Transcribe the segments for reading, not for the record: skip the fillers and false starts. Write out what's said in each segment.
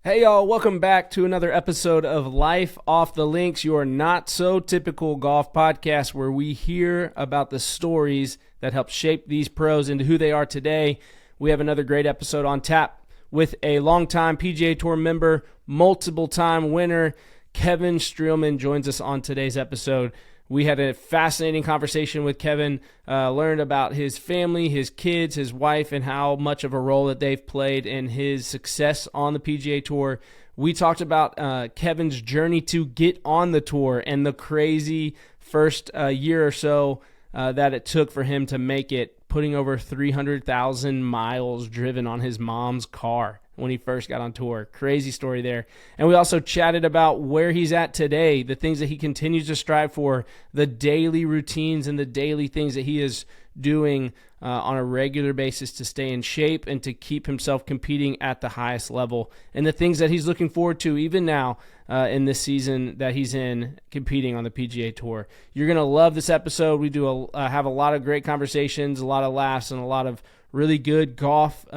Hey y'all, welcome back to another episode of Life Off the Links, your not so typical golf podcast where we hear about the stories that help shape these pros into who they are today. We have another great episode on tap with a longtime PGA Tour member, multiple time winner, Kevin Streelman joins us on today's episode. We had a fascinating conversation with Kevin, learned about his family, his kids, his wife, and how much of a role that they've played in his success on the PGA Tour. We talked about Kevin's journey to get on the tour and the crazy first year or so that it took for him to make it, putting over 300,000 miles driven on his mom's car when he first got on tour. Crazy story there. And we also chatted about where he's at today, the things that he continues to strive for, the daily routines and the daily things that he is doing on a regular basis to stay in shape and to keep himself competing at the highest level, and the things that he's looking forward to even now in this season that he's in competing on the PGA Tour. You're going to love this episode. We do have a lot of great conversations, a lot of laughs, and a lot of really good golf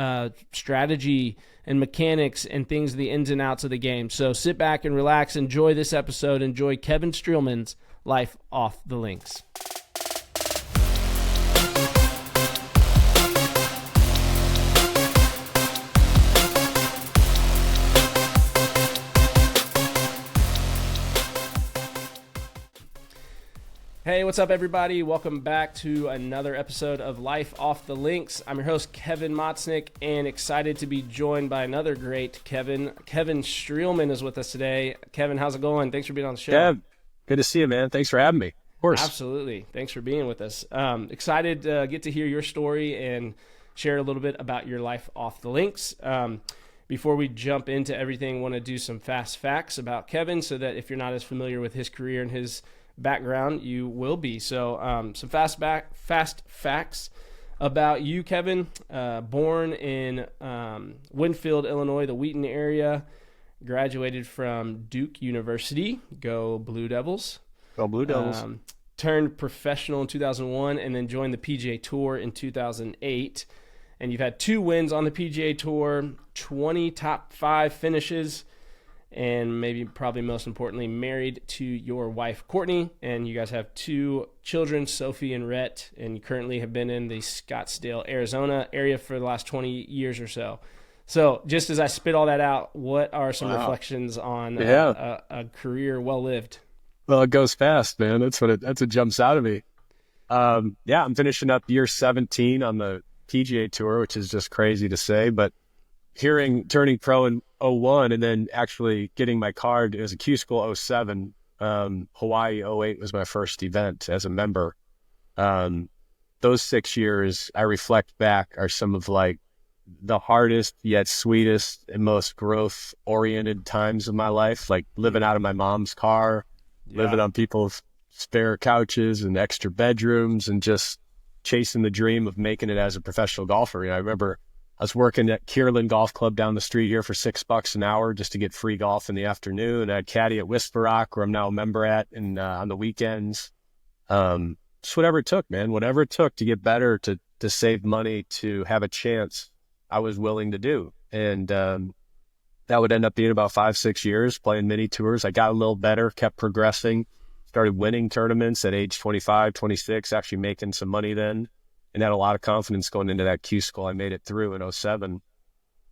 strategy and mechanics and things, the ins and outs of the game. So sit back and relax, enjoy this episode, enjoy Kevin Streelman's Life Off the Links. Hey, what's up, everybody? Welcome back to another episode of Life Off the Links. I'm your host, Kevin Motznick, and excited to be joined by another great Kevin. Kevin Streelman is with us today. Kevin, how's it going? Thanks for being on the show. Yeah, good to see you, man. Thanks for having me. Of course. Absolutely. Thanks for being with us. Excited to get to hear your story and share a little bit about your life off the links. Before we jump into everything, I want to do some fast facts about Kevin so that if you're not as familiar with his career and his background, you will be. So some fast facts about you, Kevin. Born in Winfield, Illinois, the Wheaton area. Graduated from Duke University. Go Blue Devils. Go Blue Devils. Turned professional in 2001 and then joined the PGA Tour in 2008. And you've had 2 wins on the PGA Tour, 20 top 5 finishes, and probably most importantly, married to your wife, Courtney, and you guys have 2 children, Sophie and Rhett, and you currently have been in the Scottsdale, Arizona area for the last 20 years or so. So just as I spit all that out, what are some reflections on a career well-lived? Well, it goes fast, man. That's what jumps out of me. I'm finishing up year 17 on the PGA Tour, which is just crazy to say, but turning pro in 01 and then actually getting my card as a Q School 07, Hawaii 08 was my first event as a member. Those 6 years I reflect back are some of like the hardest yet sweetest and most growth oriented times of my life, like living out of my mom's car, living on people's spare couches and extra bedrooms and just chasing the dream of making it as a professional golfer. I remember I was working at Kierland Golf Club down the street here for $6 an hour just to get free golf in the afternoon. I'd caddy at Whisper Rock, where I'm now a member at, and on the weekends. Just whatever it took, man. Whatever it took to get better, to save money, to have a chance, I was willing to do. And that would end up being about 5-6 years playing mini tours. I got a little better, kept progressing, started winning tournaments at age 25, 26, actually making some money then. And had a lot of confidence going into that Q School. I made it through in 07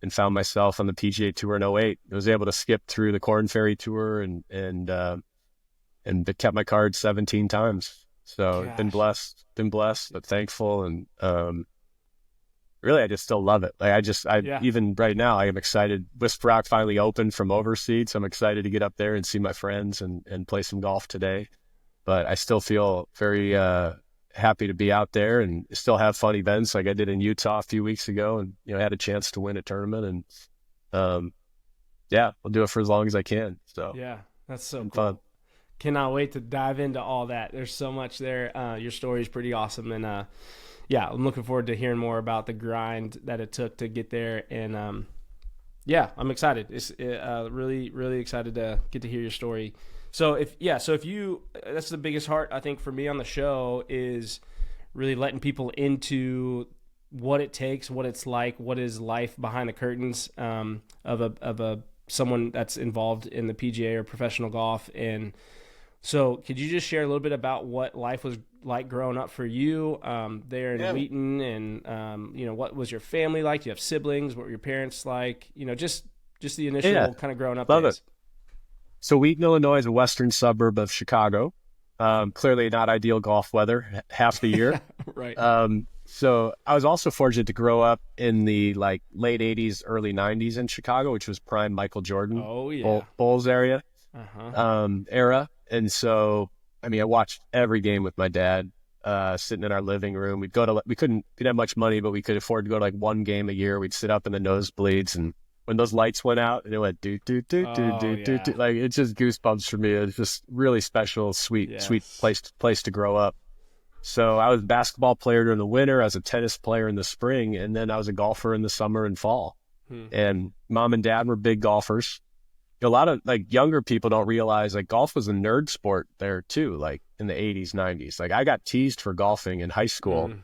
and found myself on the PGA Tour in 08. I was able to skip through the Corn Ferry Tour and kept my card 17 times. So been blessed, but thankful. And really, I just still love it. Even right now, I am excited. Whisper Rock finally opened from overseas. So I'm excited to get up there and see my friends and play some golf today. But I still feel very happy to be out there and still have fun events like I did in Utah a few weeks ago, and had a chance to win a tournament, and I'll do it for as long as I can. So that's so cool. Fun. Cannot wait to dive into all that. There's so much there. Your story is pretty awesome, and I'm looking forward to hearing more about the grind that it took to get there. And I'm excited. It's really, really excited to get to hear your story. So if you, that's the biggest part, I think, for me on the show, is really letting people into what it takes, what it's like, what is life behind the curtains of a someone that's involved in the PGA or professional golf. And so could you just share a little bit about what life was like growing up for you there in Wheaton, and what was your family like? Do you have siblings? What were your parents like? Just the initial kind of growing up Love days. it. So Wheaton, Illinois is a western suburb of Chicago. Clearly not ideal golf weather half the year. Right. So I was also fortunate to grow up in the late 80s, early 90s in Chicago, which was prime Michael Jordan Bulls area. Era. And so, I watched every game with my dad, sitting in our living room. We didn't have much money, but we could afford to go to one game a year. We'd sit up in the nosebleeds, and when those lights went out and it went do, do, do, do, do, do, do, it's just goosebumps for me. It's just really special, sweet place to grow up. So I was a basketball player during the winter. I was a tennis player in the spring, and then I was a golfer in the summer and fall. And mom and dad were big golfers. A lot of younger people don't realize golf was a nerd sport there too, in the 80s, 90s. I got teased for golfing in high school.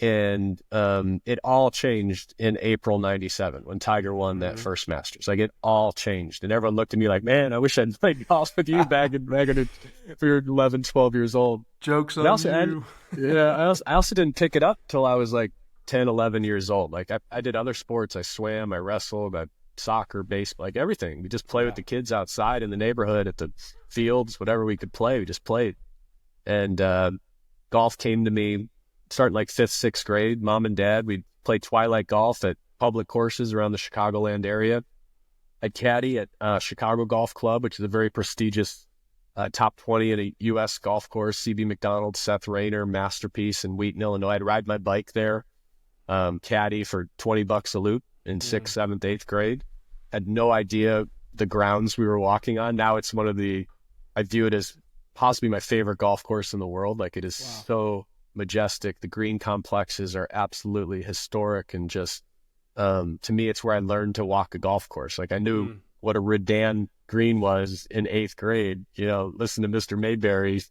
And it all changed in April 97 when Tiger won that first Masters. It all changed. And everyone looked at me like, man, I wish I'd played golf with you back in if you were 11, 12 years old. Jokes on you. I also didn't pick it up till I was 10, 11 years old. I did other sports. I swam, I wrestled, I soccer, baseball, everything. We just play with the kids outside in the neighborhood at the fields, whatever we could play, we just played. And golf came to me starting 5th, 6th grade. Mom and dad, we'd play twilight golf at public courses around the Chicagoland area. I'd caddy at Chicago Golf Club, which is a very prestigious top 20 in a U.S. golf course. C.B. McDonald, Seth Rayner, Masterpiece in Wheaton, Illinois. I'd ride my bike there, caddy for $20 a loop in 6th, 7th, 8th grade. Had no idea the grounds we were walking on. Now it's I view it as possibly my favorite golf course in the world. It is so majestic. The green complexes are absolutely historic, and just to me, it's where I learned to walk a golf course. I knew what a Redan green was in 8th grade, listen to Mr. Mayberry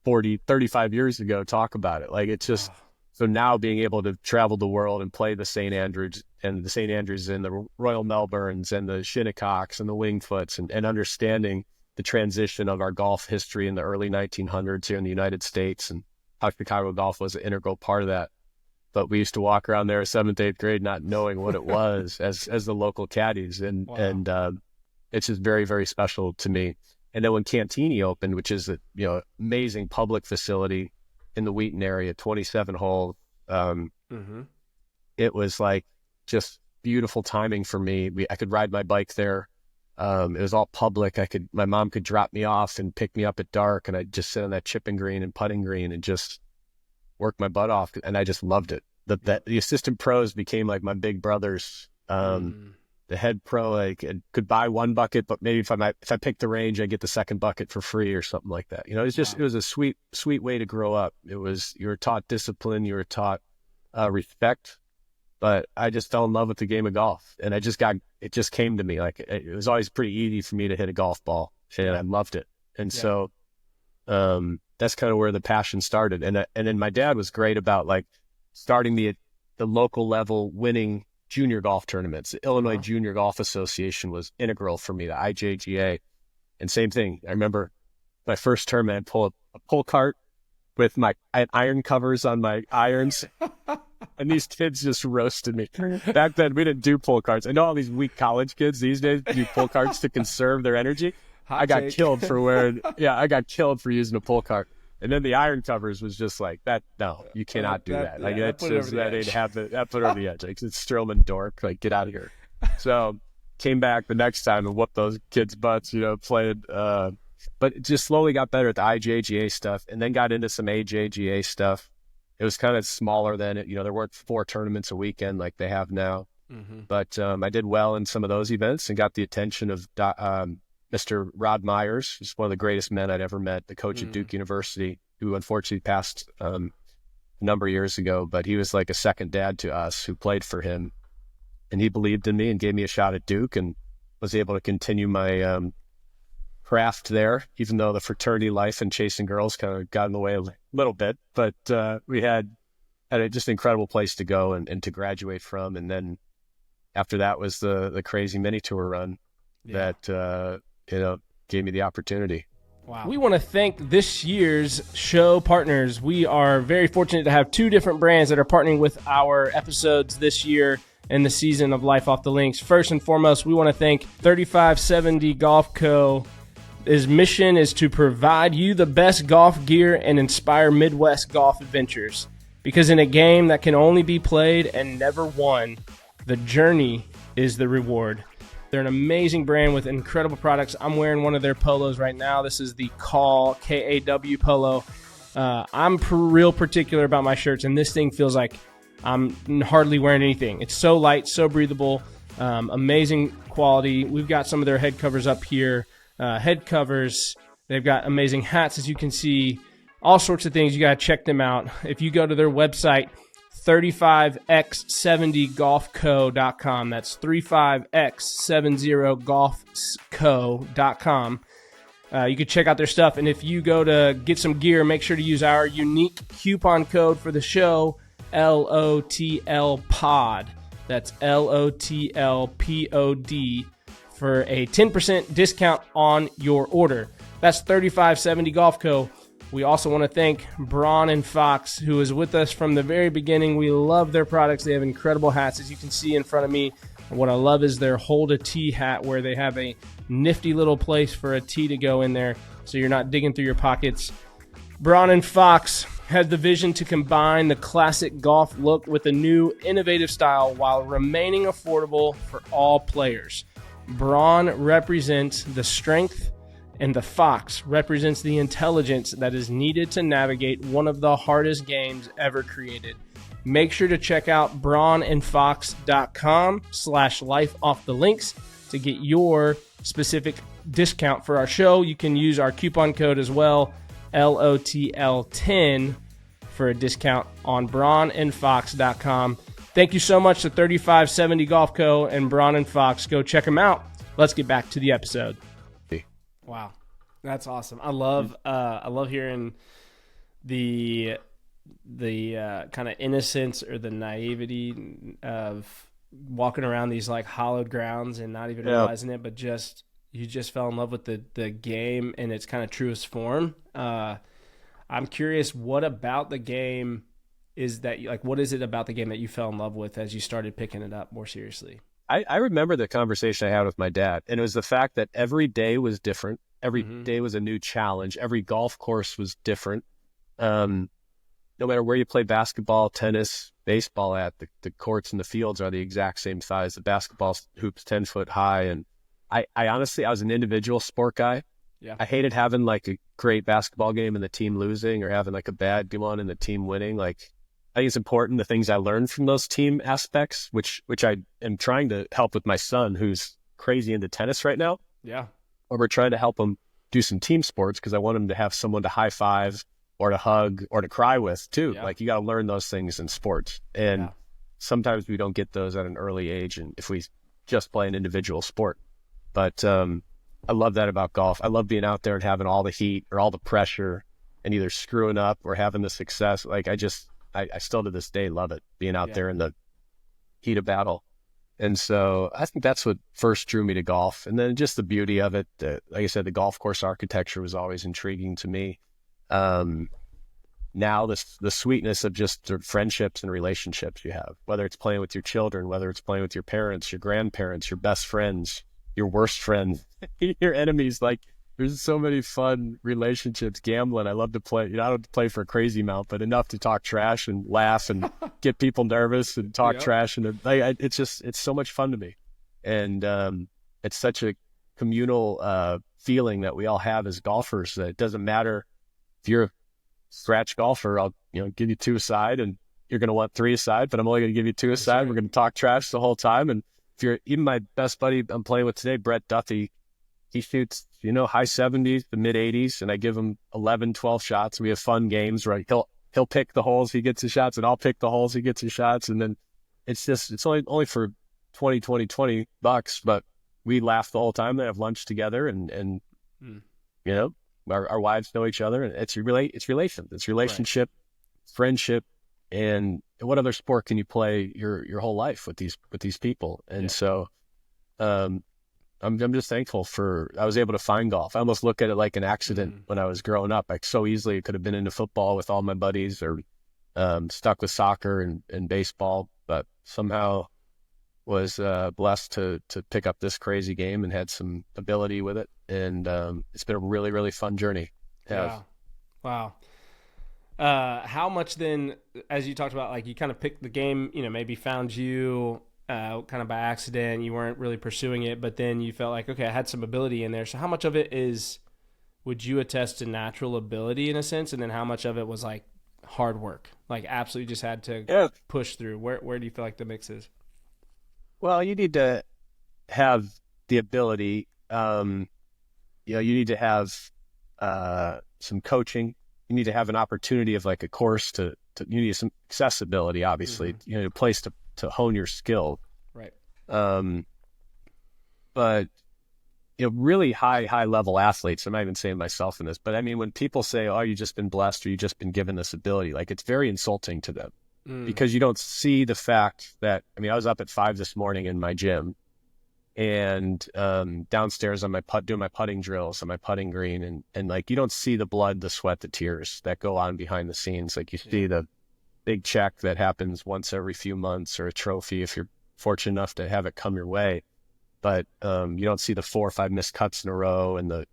35 years ago talk about it. It's just, so now being able to travel the world and play the St. Andrews and the Royal Melbournes and the Shinnecocks and the Wingfoots, and understanding the transition of our golf history in the early 1900s here in the United States, and how Chicago golf was an integral part of that. But we used to walk around there 7th, 8th grade not knowing what it was as the local caddies. And it's just very, very special to me. And then when Cantini opened, which is a amazing public facility in the Wheaton area, 27 hole, it was just beautiful timing for me. I could ride my bike there. It was all public. My mom could drop me off and pick me up at dark, and I'd just sit on that chipping green and putting green and just work my butt off. And I just loved it. The assistant pros became my big brothers. The head pro, I could buy one bucket, but maybe if I picked the range, I get the second bucket for free or something like that. It was a sweet way to grow up. You were taught discipline, you were taught respect. But I just fell in love with the game of golf, and it just came to me. It was always pretty easy for me to hit a golf ball, and I loved it. And so that's kind of where the passion started. And then my dad was great about starting the local level, winning junior golf tournaments. The Illinois Junior Golf Association was integral for me, the IJGA. And same thing. I remember my first tournament, I'd pull a pull cart with I had iron covers on my irons. And these kids just roasted me. Back then, we didn't do pull carts. I know all these weak college kids these days do pull carts to conserve their energy. I got killed for using a pull cart. And then the iron covers was just that. No, you cannot do that. That put it over the edge. It's Streelman dork. Get out of here. So came back the next time and whooped those kids' butts. Played. But it just slowly got better at the IJGA stuff, and then got into some AJGA stuff. It was kind of smaller then. There weren't 4 tournaments a weekend like they have now. But I did well in some of those events and got the attention of Mr. Rod Myers, who's one of the greatest men I'd ever met, the coach at Duke University, who unfortunately passed a number of years ago. But he was like a second dad to us who played for him. And he believed in me and gave me a shot at Duke, and was able to continue my craft there, even though the fraternity life and chasing girls kind of got in the way a little bit. But we had just an incredible place to go and to graduate from. And then after that was the crazy mini tour run. that, gave me the opportunity. Wow. We want to thank this year's show partners. We are very fortunate to have 2 different brands that are partnering with our episodes this year in the season of Life Off the Links. First and foremost, we want to thank 3570 Golf Co. His mission is to provide you the best golf gear and inspire Midwest golf adventures. Because in a game that can only be played and never won, the journey is the reward. They're an amazing brand with incredible products. I'm wearing one of their polos right now. This is the Call, K-A-W polo. I'm real particular about my shirts, and this thing feels like I'm hardly wearing anything. It's so light, so breathable, amazing quality. We've got some of their head covers up here. Head covers. They've got amazing hats, as you can see. All sorts of things. You got to check them out. If you go to their website, 35x70golfco.com. That's 35x70golfco.com. You can check out their stuff. And if you go to get some gear, make sure to use our unique coupon code for the show, LOTLPOD. That's LOTLPOD for a 10% discount on your order. That's 3570 Golf Co. We also want to thank Brawn and Fox, who is with us from the very beginning. We love their products. They have incredible hats, as you can see in front of me. And what I love is their Hold a Tee hat, where they have a nifty little place for a tee to go in there, so you're not digging through your pockets. Brawn and Fox has the vision to combine the classic golf look with a new innovative style while remaining affordable for all players. Brawn represents the strength, and the Fox represents the intelligence that is needed to navigate one of the hardest games ever created. Make sure to check out brawnandfox.com/lifeoffthelinks to get your specific discount for our show. You can use our coupon code as well, LOTL10, for a discount on brawnandfox.com. Thank you so much to 3570 Golf Co. and Brawn and Fox. Go check them out. Let's get back to the episode. Wow, that's awesome. I love hearing the kind of innocence or the naivety of walking around these like hallowed grounds and not even realizing it, but you just fell in love with the game in its kind of truest form. I'm curious, what about the game is that, like, what is it about the game that you fell in love with as you started picking it up more seriously? I remember the conversation I had with my dad, and it was the fact that every day was different. Every day was a new challenge. Every golf course was different. No matter where you play basketball, tennis, baseball at, the courts and the fields are the exact same size. The basketball hoop's 10 foot high. And I honestly, I was an individual sport guy. Yeah. I hated having like a great basketball game and the team losing, or having like a bad one and the team winning. Like, I think it's important, the things I learned from those team aspects, which I am trying to help with my son, who's crazy into tennis right now. Yeah. Or we're trying to help him do some team sports, because I want him to have someone to high five or to hug or to cry with too. Yeah. Like, you got to learn those things in sports. And sometimes we don't get those at an early age, and if we just play an individual sport. But I love that about golf. I love being out there and having all the heat or all the pressure and either screwing up or having the success. Like, I still to this day love it, being out there in the heat of battle. And so I think that's what first drew me to golf. And then just the beauty of it. Like I said, the golf course architecture was always intriguing to me. Now the sweetness of just the friendships and relationships you have, whether it's playing with your children, whether it's playing with your parents, your grandparents, your best friends, your worst friends, your enemies. Like, there's so many fun relationships. Gambling, I love to play. I don't play for a crazy amount, but enough to talk trash and laugh and get people nervous and talk trash. And it's so much fun to me. And it's such a communal feeling that we all have as golfers, that it doesn't matter if you're a scratch golfer. I'll give you 2 aside, and you're going to want 3 aside, but I'm only going to give you 2 aside. Right. We're going to talk trash the whole time. And if you're even my best buddy I'm playing with today, Brett Duffy, he shoots, high 70s to mid 80s, and I give him 11, 12 shots. We have fun games, right? He'll pick the holes, he gets his shots, and I'll pick the holes, he gets his shots. And then it's only for $20, but we laugh the whole time. They have lunch together, and our wives know each other, and it's relationship, friendship. And what other sport can you play your whole life with these people? And so, I'm just thankful I was able to find golf. I almost look at it like an accident when I was growing up. Like so easily could have been into football with all my buddies or stuck with soccer and baseball, but somehow was blessed to pick up this crazy game and had some ability with it. And it's been a really, really fun journey. Yeah. Wow. How much then, as you talked about, like you kind of picked the game, maybe found you kind of by accident, you weren't really pursuing it, but then you felt like, okay, I had some ability in there. So how much of it would you attest to natural ability in a sense? And then how much of it was like hard work? Like absolutely just had to push through. Where do you feel like the mix is? Well, you need to have the ability, you need to have some coaching. You need to have an opportunity of like a course you need some accessibility, obviously, a place to hone your skill. Right. But, really high level athletes, I'm not even saying myself in this, but I mean, when people say, oh, you've just been blessed or you've just been given this ability, like it's very insulting to them because you don't see the fact that, I was up at 5 this morning in my gym and downstairs on doing my putting drills on my putting green and like you don't see the blood, the sweat, the tears that go on behind the scenes. Like you see the big check that happens once every few months or a trophy if you're fortunate enough to have it come your way. But you don't see the 4 or 5 missed cuts in a row and the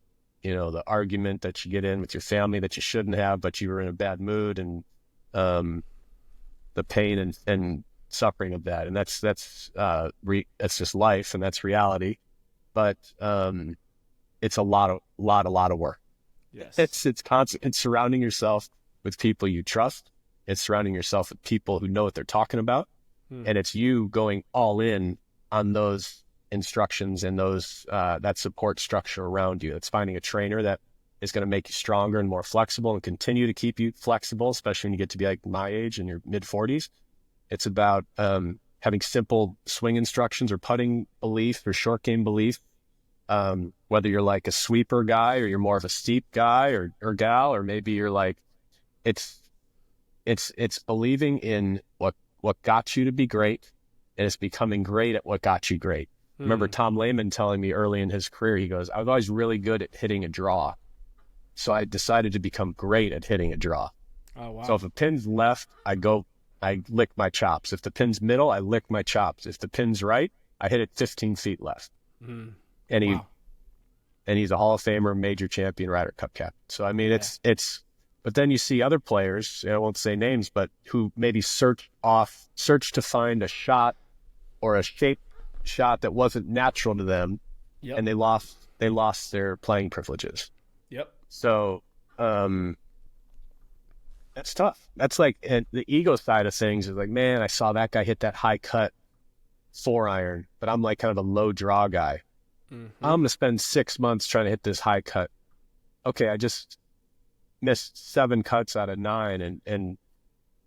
argument that you get in with your family that you shouldn't have, but you were in a bad mood and the pain and suffering of that. And that's just life and that's reality. But it's a lot of work. Yes. It's constant. It's surrounding yourself with people you trust. It's surrounding yourself with people who know what they're talking about. And it's you going all in on those instructions and those that support structure around you. It's finding a trainer that is going to make you stronger and more flexible and continue to keep you flexible, especially when you get to be like my age in your mid-40s. It's about having simple swing instructions or putting belief or short game belief, whether you're like a sweeper guy or you're more of a steep guy or gal, or maybe you're like, it's believing in what got you to be great, and it's becoming great at what got you great. Remember Tom Lehman telling me early in his career, he goes, I was always really good at hitting a draw. So I decided to become great at hitting a draw. Oh, wow. So if a pin's left, I lick my chops. If the pin's middle, I lick my chops. If the pin's right, I hit it 15 feet left. And he's a Hall of Famer, major champion, Ryder Cup captain. So, I mean, it's, but then you see other players, I won't say names, but who maybe search to find a shot or a shape shot that wasn't natural to them. Yep. And they lost their playing privileges. Yep. So, that's tough. That's like the ego side of things is like, man, I saw that guy hit that high cut 4-iron, but I'm like kind of a low draw guy. I'm going to spend 6 months trying to hit this high cut. Okay, I just missed 7 cuts out of 9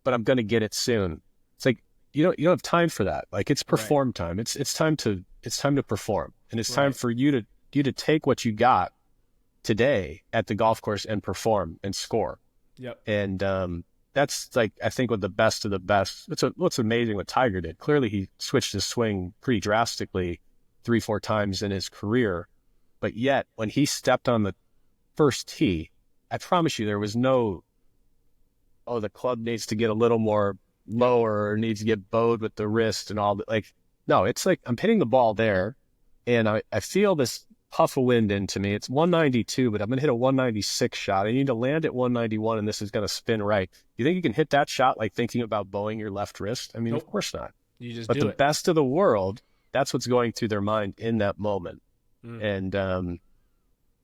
but I'm going to get it soon. It's like, you don't have time for that. Like it's perform time. It's time to perform. And it's time for you to take what you got today at the golf course and perform and score. Yep. And that's like, I think with the best of the best, what's amazing what Tiger did. Clearly he switched his swing pretty drastically 3-4 times in his career. But yet when he stepped on the first tee, I promise you there was no, the club needs to get a little more lower or needs to get bowed with the wrist and all that. Like, no, it's like I'm hitting the ball there and I feel this puff of wind into me. It's 192, but I'm going to hit a 196 shot. I need to land at 191 and this is going to spin right. You think you can hit that shot like thinking about bowing your left wrist? I mean, Of course not. You just but do the it. best of the world, that's what's going through their mind in that moment. And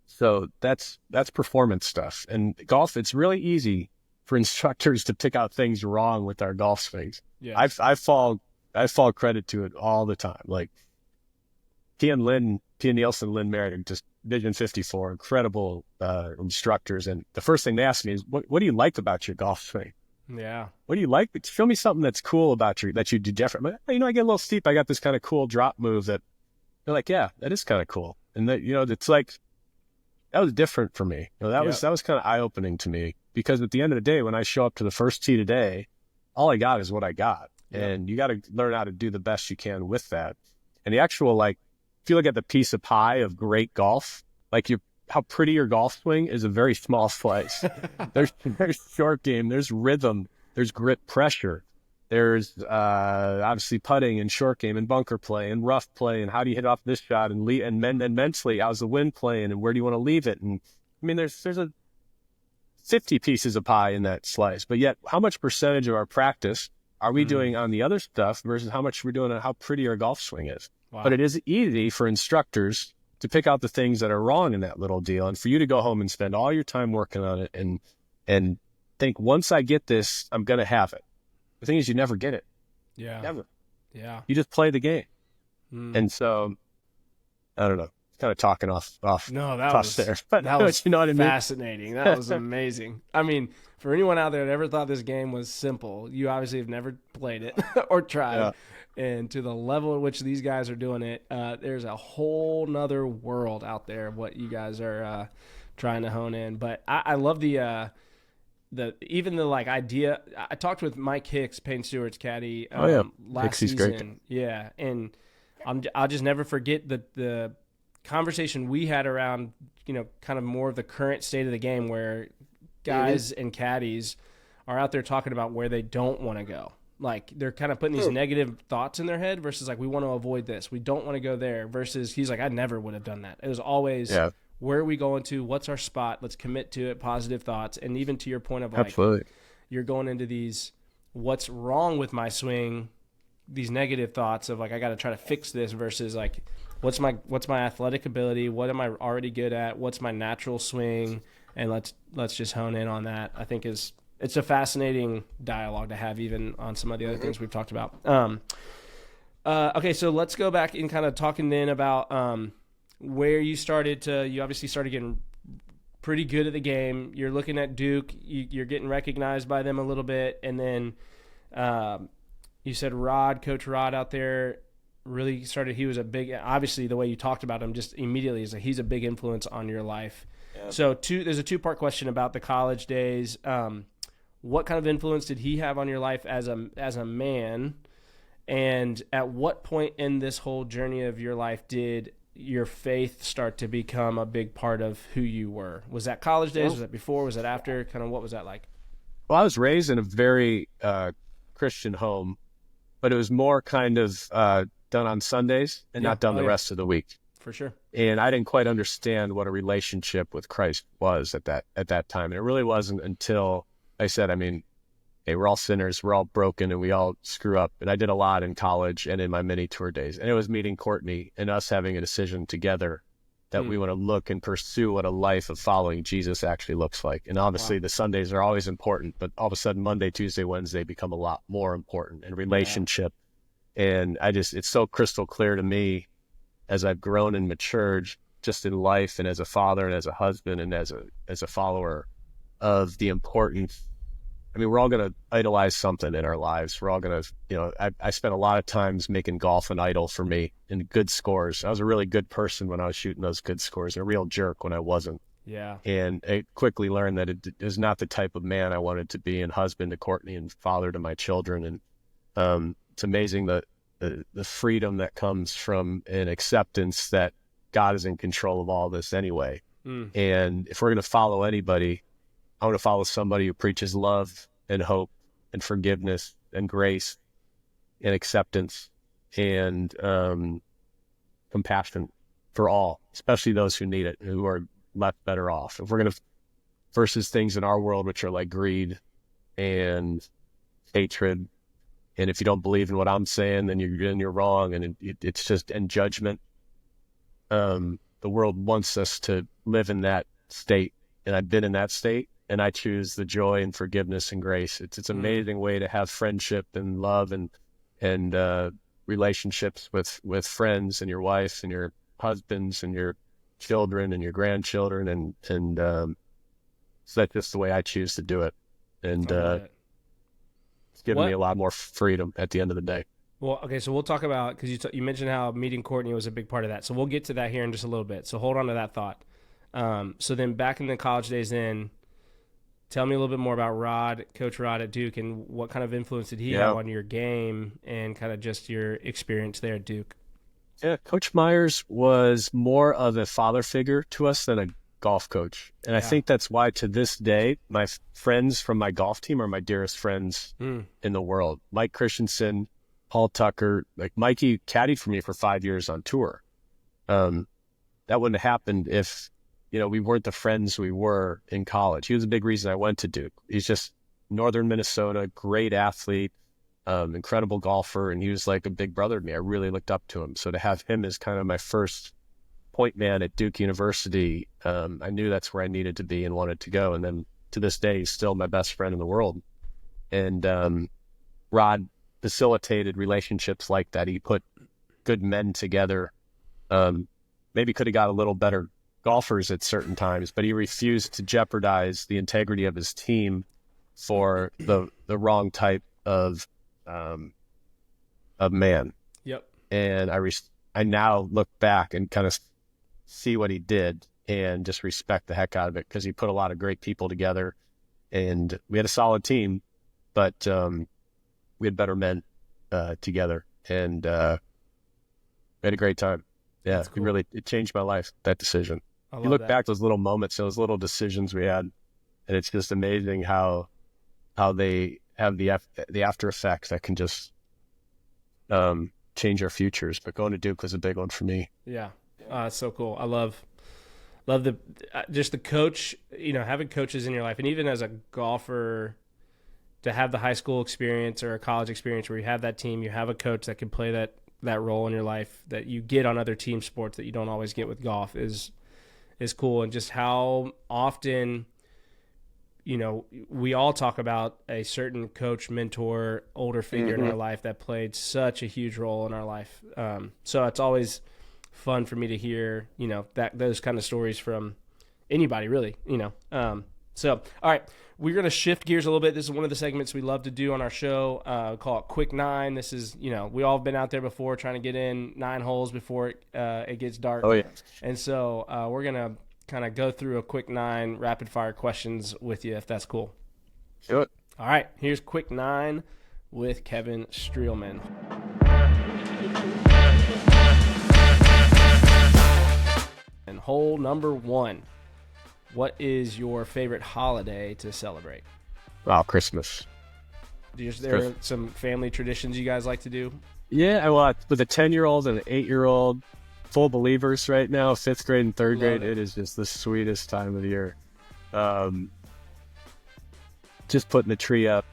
so that's performance stuff. And golf, it's really easy for instructors to pick out things wrong with our golf swings. Yeah. I fall credit to it all the time. Like Tia Nielsen, Lynn Merritt are just Vision 54, incredible instructors. And the first thing they ask me is, what do you like about your golf swing? Yeah. What do you like? Show me something that's cool about that you do different. I get a little steep. I got this kind of cool drop move that they're like, yeah, that is kind of cool. And that, it's like, that was different for me. That was kind of eye opening to me because at the end of the day, when I show up to the first tee today, all I got is what I got. And you got to learn how to do the best you can with that. And the actual if you look at the piece of pie of great golf, like how pretty your golf swing is a very small slice. There's short game, there's rhythm, there's grip pressure, there's obviously putting and short game and bunker play and rough play and how do you hit off this shot and mentally how's the wind playing and where do you want to leave it? And I mean, there's a 50 pieces of pie in that slice, but yet how much percentage of our practice are we doing on the other stuff versus how much we're doing on how pretty our golf swing is? Wow. But it is easy for instructors to pick out the things that are wrong in that little deal and for you to go home and spend all your time working on it and think, once I get this, I'm going to have it. The thing is, you never get it. Yeah. Never. Yeah. You just play the game. And so, I don't know. Kind of talking off. No, that was there. But that was you know what I mean? Fascinating. That was amazing. I mean, for anyone out there that ever thought this game was simple, you obviously have never played it or tried. Yeah. And to the level at which these guys are doing it, there's a whole nother world out there of what you guys are trying to hone in. But I love the like idea. I talked with Mike Hicks, Payne Stewart's caddy, last season. Great. Yeah, and I'll just never forget the conversation we had around, kind of more of the current state of the game where guys and caddies are out there talking about where they don't want to go. Like they're kind of putting these negative thoughts in their head versus like, we want to avoid this. We don't want to go there versus he's like, I never would have done that. It was always, where are we going to? What's our spot? Let's commit to it. Positive thoughts. And even to your point of like, absolutely, you're going into these, what's wrong with my swing? These negative thoughts of like, I got to try to fix this versus like, what's my athletic ability? What am I already good at? What's my natural swing? And let's just hone in on that. I think it's a fascinating dialogue to have even on some of the other things we've talked about. Okay, so let's go back and kind of talking then about where you obviously started getting pretty good at the game. You're looking at Duke. You're getting recognized by them a little bit. And then you said Coach Rod out there really started. He was obviously the way you talked about him just immediately is like he's a big influence on your life. Yeah. So there's a two-part question about the college days. What kind of influence did he have on your life as a man? And at what point in this whole journey of your life did your faith start to become a big part of who you were? Was that college days? Was that before? Was that after? Kind of what was that like? Well, I was raised in a very Christian home, but it was more kind of done on Sundays and not done the rest of the week. For sure. And I didn't quite understand what a relationship with Christ was at that time. And it really wasn't until I said, hey, we're all sinners, we're all broken, and we all screw up. And I did a lot in college and in my mini tour days. And it was meeting Courtney and us having a decision together that we want to look and pursue what a life of following Jesus actually looks like. And obviously the Sundays are always important, but all of a sudden Monday, Tuesday, Wednesday become a lot more important, and relationship. And it's so crystal clear to me as I've grown and matured just in life and as a father and as a husband and as a follower of the importance. We're all going to idolize something in our lives. We're all going to, I spent a lot of times making golf an idol for me and good scores. I was a really good person when I was shooting those good scores, and a real jerk when I wasn't. Yeah. And I quickly learned that it is not the type of man I wanted to be, and husband to Courtney and father to my children. And it's amazing the freedom that comes from an acceptance that God is in control of all this anyway. And if we're going to follow anybody, I want to follow somebody who preaches love and hope and forgiveness and grace and acceptance and compassion for all, especially those who need it, who are left better off. If we're going to, versus things in our world which are like greed and hatred, and if you don't believe in what I'm saying, then you're wrong, and it's just in judgment. The world wants us to live in that state, and I've been in that state. And I choose the joy and forgiveness and grace. It's an amazing way to have friendship and love and relationships with friends and your wife and your husbands and your children and your grandchildren. And so that's just the way I choose to do it. And it's given me a lot more freedom at the end of the day. Well, okay, so we'll talk about, because you mentioned how meeting Courtney was a big part of that. So we'll get to that here in just a little bit. So hold on to that thought. So then back in the college days then, tell me a little bit more about Coach Rod at Duke, and what kind of influence did he have on your game and kind of just your experience there at Duke? Yeah, Coach Myers was more of a father figure to us than a golf coach. And I think that's why to this day, my friends from my golf team are my dearest friends in the world. Mike Christensen, Paul Tucker, like Mikey caddied for me for 5 years on tour. That wouldn't have happened if, we weren't the friends we were in college. He was a big reason I went to Duke. He's just Northern Minnesota, great athlete, incredible golfer, and he was like a big brother to me. I really looked up to him. So to have him as kind of my first point man at Duke University, I knew that's where I needed to be and wanted to go. And then to this day, he's still my best friend in the world. And Rod facilitated relationships like that. He put good men together. Maybe could have got a little better golfers at certain times, but he refused to jeopardize the integrity of his team for the wrong type of man. Yep. And I now look back and kind of see what he did and just respect the heck out of it, because he put a lot of great people together, and we had a solid team, but we had better men together, and we had a great time. Yeah, cool. It changed my life, that decision. You look back, those little moments, those little decisions we had, and it's just amazing how they have the after effects that can just change our futures. But going to Duke was a big one for me. Yeah, it's so cool. I love the just the coach. Having coaches in your life, and even as a golfer, to have the high school experience or a college experience where you have that team, you have a coach that can play that role in your life that you get on other team sports that you don't always get with golf is cool. And just how often, we all talk about a certain coach, mentor, older figure in our life that played such a huge role in our life. So it's always fun for me to hear, those kind of stories from anybody really, So, all right, we're going to shift gears a little bit. This is one of the segments we love to do on our show. Call it Quick Nine. This is, we all have been out there before trying to get in 9 holes before it gets dark. Oh, yeah. And so we're going to kind of go through a quick 9 rapid fire questions with you, if that's cool. Do it. All right, here's Quick 9 with Kevin Streelman. And hole number 1. What is your favorite holiday to celebrate? Wow, Christmas. Is there some family traditions you guys like to do? Yeah, well, with a 10-year-old and an 8-year-old, full believers right now, 5th grade and 3rd grade, it is just the sweetest time of the year. Just putting the tree up,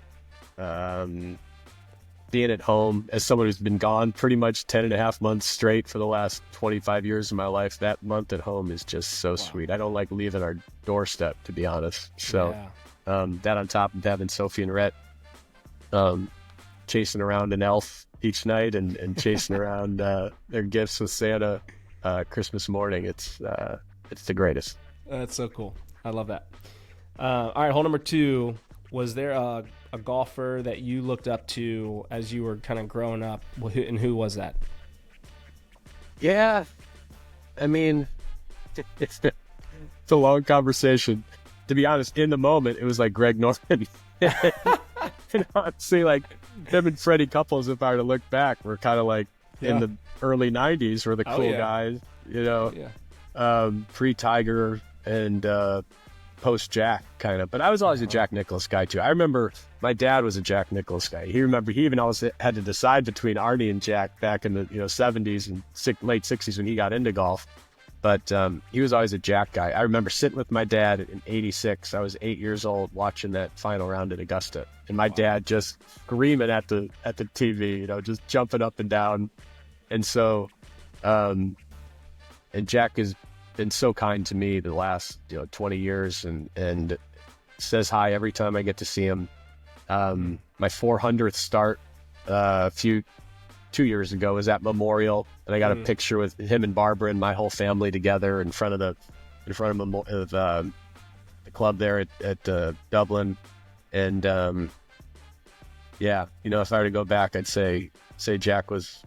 being at home as someone who's been gone pretty much 10 and a half months straight for the last 25 years of my life. That month at home is just so sweet. I don't like leaving our doorstep, to be honest. So that on top of having Sophie and Rhett chasing around an elf each night and chasing around their gifts with Santa Christmas morning, it's the greatest. That's so cool. I love that. All right, hole number 2. Was there a golfer that you looked up to as you were kind of growing up, and who was that? Yeah, I mean, it's a long conversation. To be honest, in the moment, it was like Greg Norman. And honestly, like him and Freddie Couples, if I were to look back, were kind of like in the early 90s were the cool guys, pre-Tiger and post-Jack kind of. But I was always a Jack Nicklaus guy too. I remember my dad was a Jack Nicklaus guy. He even always had to decide between Arnie and Jack back in the 70s and late 60s when he got into golf. But he was always a Jack guy. I remember sitting with my dad in '86. I was 8 years old watching that final round at Augusta, and my dad just screaming at the TV, just jumping up and down. And so, and Jack has been so kind to me the last 20 years, and says hi every time I get to see him. My 400th start a 2 years ago was at Memorial, and I got a picture with him and Barbara and my whole family together in front of the club there at Dublin. And if I were to go back, I'd say Jack was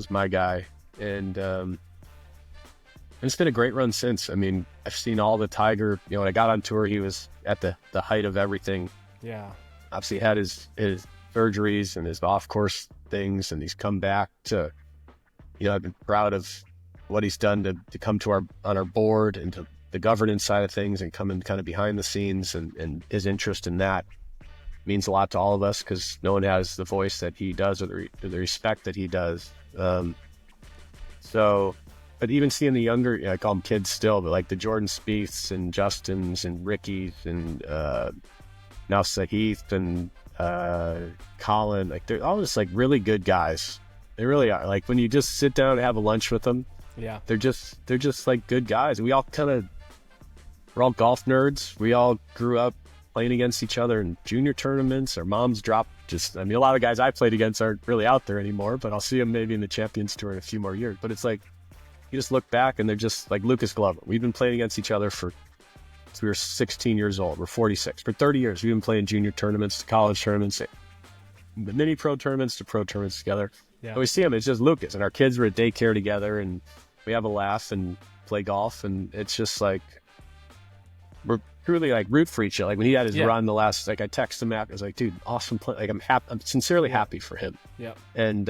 my guy. And it's been a great run since. I mean, I've seen all the Tiger. When I got on tour, he was at the height of everything. Yeah. Obviously had his surgeries and his off-course things, and he's come back to, I've been proud of what he's done to come to on our board and to the governance side of things and coming kind of behind the scenes, and his interest in that means a lot to all of us because no one has the voice that he does or the respect that he does. But even seeing the younger, I call them kids still, but like the Jordan Spieths and Justins and Rickies and now Sahith and Colin, like they're all just like really good guys. They really are. Like when you just sit down and have a lunch with them, they're just like good guys. And we're all golf nerds. We all grew up playing against each other in junior tournaments. Our moms dropped a lot of guys I played against aren't really out there anymore, but I'll see them maybe in the Champions Tour in a few more years. But it's like, you just look back and they're just like Lucas Glover. We've been playing against each other since we were 16 years old. We're 46. For 30 years, we've been playing junior tournaments to college tournaments, the mini pro tournaments to pro tournaments together. Yeah. And we see him, it's just Lucas. And our kids were at daycare together and we have a laugh and play golf. And it's just like, we're truly like root for each other. Like when he had his run the last, like I texted him after, I was like, dude, awesome play. Like I'm sincerely happy for him. Yeah. And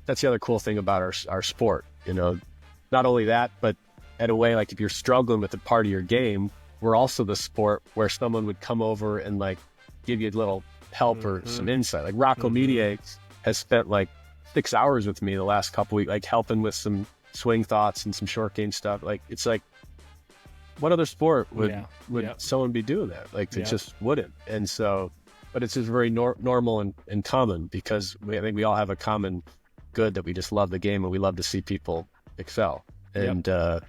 that's the other cool thing about our sport. Not only that, but in a way, like if you're struggling with a part of your game, we're also the sport where someone would come over and like give you a little help or some insight. Like Rocco Medier has spent like 6 hours with me the last couple weeks, like helping with some swing thoughts and some short game stuff. Like it's like, what other sport would someone be doing that? Like they just wouldn't. And so, but it's just very normal and common because I think we all have a common good that we just love the game and we love to see people excel. And so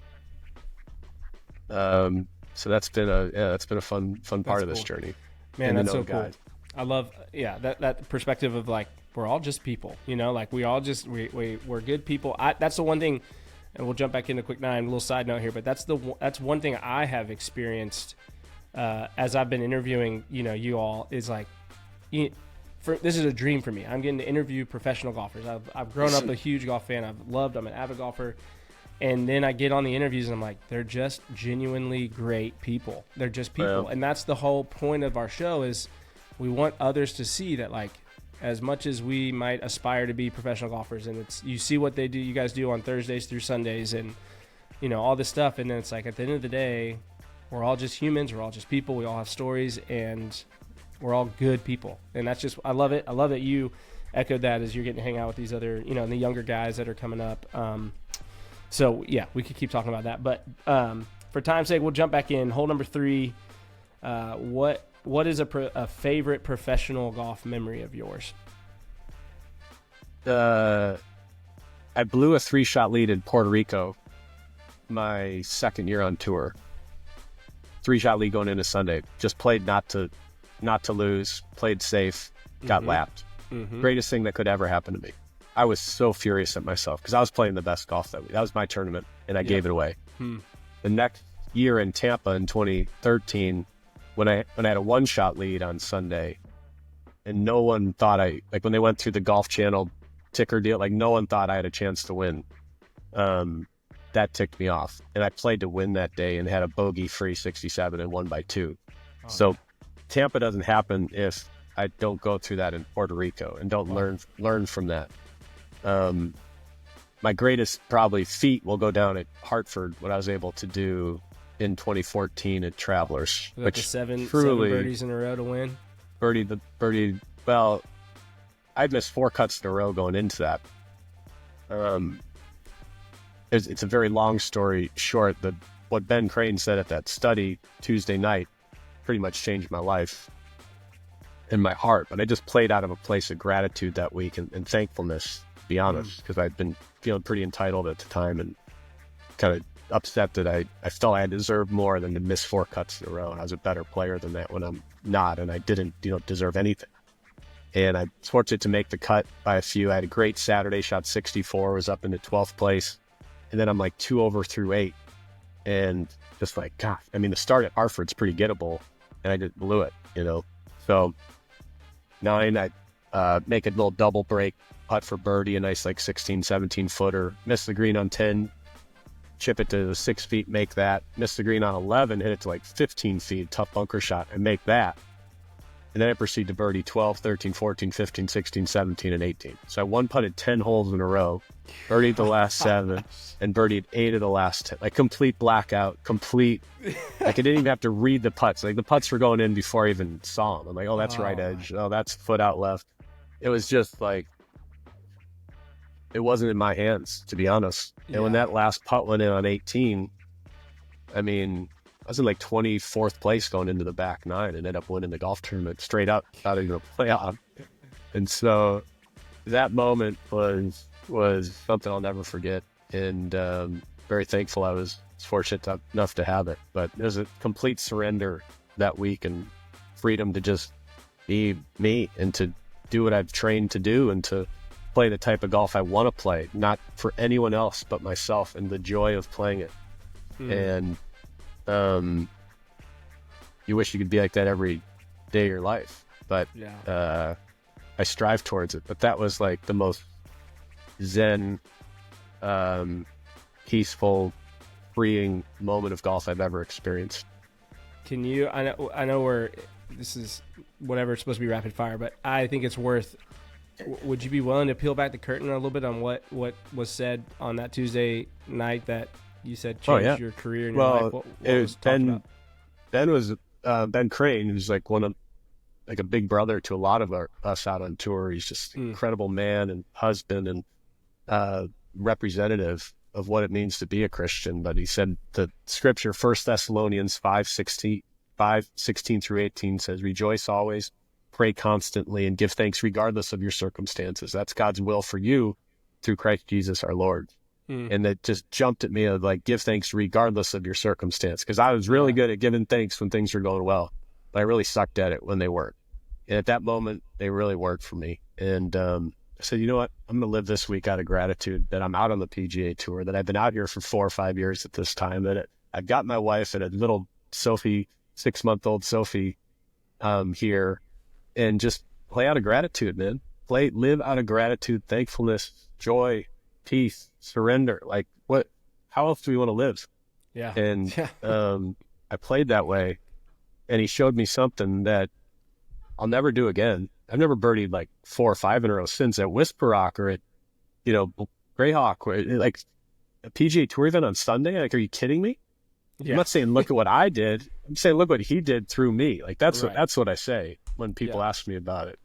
that's been a fun part of this journey. Man, that's so cool. I love that perspective of like we're all just people, like we all just we're good people. That's the one thing. And we'll jump back into quick nine, a little side note here, but that's one thing I have experienced as I've been interviewing, you all is like, this is a dream for me. I'm getting to interview professional golfers. I've grown up a huge golf fan. I'm an avid golfer. And then I get on the interviews and I'm like, they're just genuinely great people. They're just people. Well, and that's the whole point of our show is we want others to see that like, as much as we might aspire to be professional golfers and you see what you guys do on Thursdays through Sundays and, all this stuff. And then it's like, at the end of the day, we're all just humans. We're all just people. We all have stories and we're all good people. And that's just, I love it. I love that you echoed that as you're getting to hang out with these other, the younger guys that are coming up. So yeah, we could keep talking about that, but for time's sake, we'll jump back in. Hole number 3. What is a favorite professional golf memory of yours? I blew a 3-shot lead in Puerto Rico my second year on tour. 3-shot lead going into Sunday. Just played not to lose, played safe, got lapped. Greatest thing that could ever happen to me. I was so furious at myself because I was playing the best golf that week. That was my tournament, and I gave it away. The next year in Tampa in 2013, when I had a 1-shot lead on Sunday, and no one thought when they went through the Golf Channel ticker deal, like no one thought I had a chance to win. That ticked me off, and I played to win that day and had a bogey-free 67 and won by 2. So Tampa doesn't happen if I don't go through that in Puerto Rico and don't learn from that. My greatest probably feat will go down at Hartford, what I was able to do in 2014 at Travelers, which seven birdies in a row to win. Birdie. Well, I'd missed 4 cuts in a row going into that. It's a very long story short. What Ben Crane said at that study Tuesday night pretty much changed my life and my heart. But I just played out of a place of gratitude that week and thankfulness, to be honest, because I'd been feeling pretty entitled at the time and kind of upset that I felt I deserved more than to miss 4 cuts in a row. And I was a better player than that when I'm not, and I didn't deserve anything. And I was fortunate to make the cut by a few. I had a great Saturday, shot 64, was up into 12th place. And then I'm like 2 over through 8. And just like, God, I mean, the start at Hartford's pretty gettable, and I just blew it, So 9, I make a little double break, putt for birdie, a nice like 16, 17 footer, miss the green on 10, chip it to 6 feet, make that, miss the green on 11, hit it to like 15 feet, tough bunker shot, and make that. And then I proceeded to birdie 12, 13, 14, 15, 16, 17, and 18. So I one-putted 10 holes in a row, birdied the last 7, and birdied 8 of the last 10. Like, complete blackout, complete. Like, I didn't even have to read the putts. Like, the putts were going in before I even saw them. I'm like, oh, that's right edge. Oh, that's foot out left. It was just like, it wasn't in my hands, to be honest. And when that last putt went in on 18, I mean, I was in like 24th place going into the back 9 and ended up winning the golf tournament straight up, not even a playoff. And so that moment was something I'll never forget. And very thankful I was fortunate enough to have it. But it was a complete surrender that week and freedom to just be me and to do what I've trained to do and to play the type of golf I want to play, not for anyone else but myself, and the joy of playing it. And you wish you could be like that every day of your life, but I strive towards it. But that was like the most zen, peaceful, freeing moment of golf I've ever experienced. Can you, I know this is whatever, it's supposed to be rapid fire, but I think it's worth, would you be willing to peel back the curtain a little bit on what was said on that Tuesday night that you said changed your career and your life? What was Ben was Ben Crane, who's like like a big brother to a lot of us out on tour. He's just an incredible man and husband and representative of what it means to be a Christian. But he said the scripture, 1 Thessalonians 5:16 through 18 says, rejoice always, pray constantly, and give thanks regardless of your circumstances. That's God's will for you through Christ Jesus our Lord. And that just jumped at me of like, give thanks regardless of your circumstance. Because I was really good at giving thanks when things were going well, but I really sucked at it when they weren't. And at that moment, they really worked for me. And I said, you know what? I'm going to live this week out of gratitude that I'm out on the PGA Tour, that I've been out here for 4 or 5 years at this time, that I've got my wife and a little Sophie, 6-month-old Sophie here, and just play out of gratitude, man. Live out of gratitude, thankfulness, joy, peace, surrender. Like, how else do we want to live? And I played that way, and he showed me something that I'll never do again. I've never birdied like 4 or 5 in a row since at Whisper Rock or at, Greyhawk, like a PGA Tour event on Sunday. Like, are you kidding me? I'm not saying look at what I did. I'm saying look what he did through me. Like, that's what I say when people ask me about it.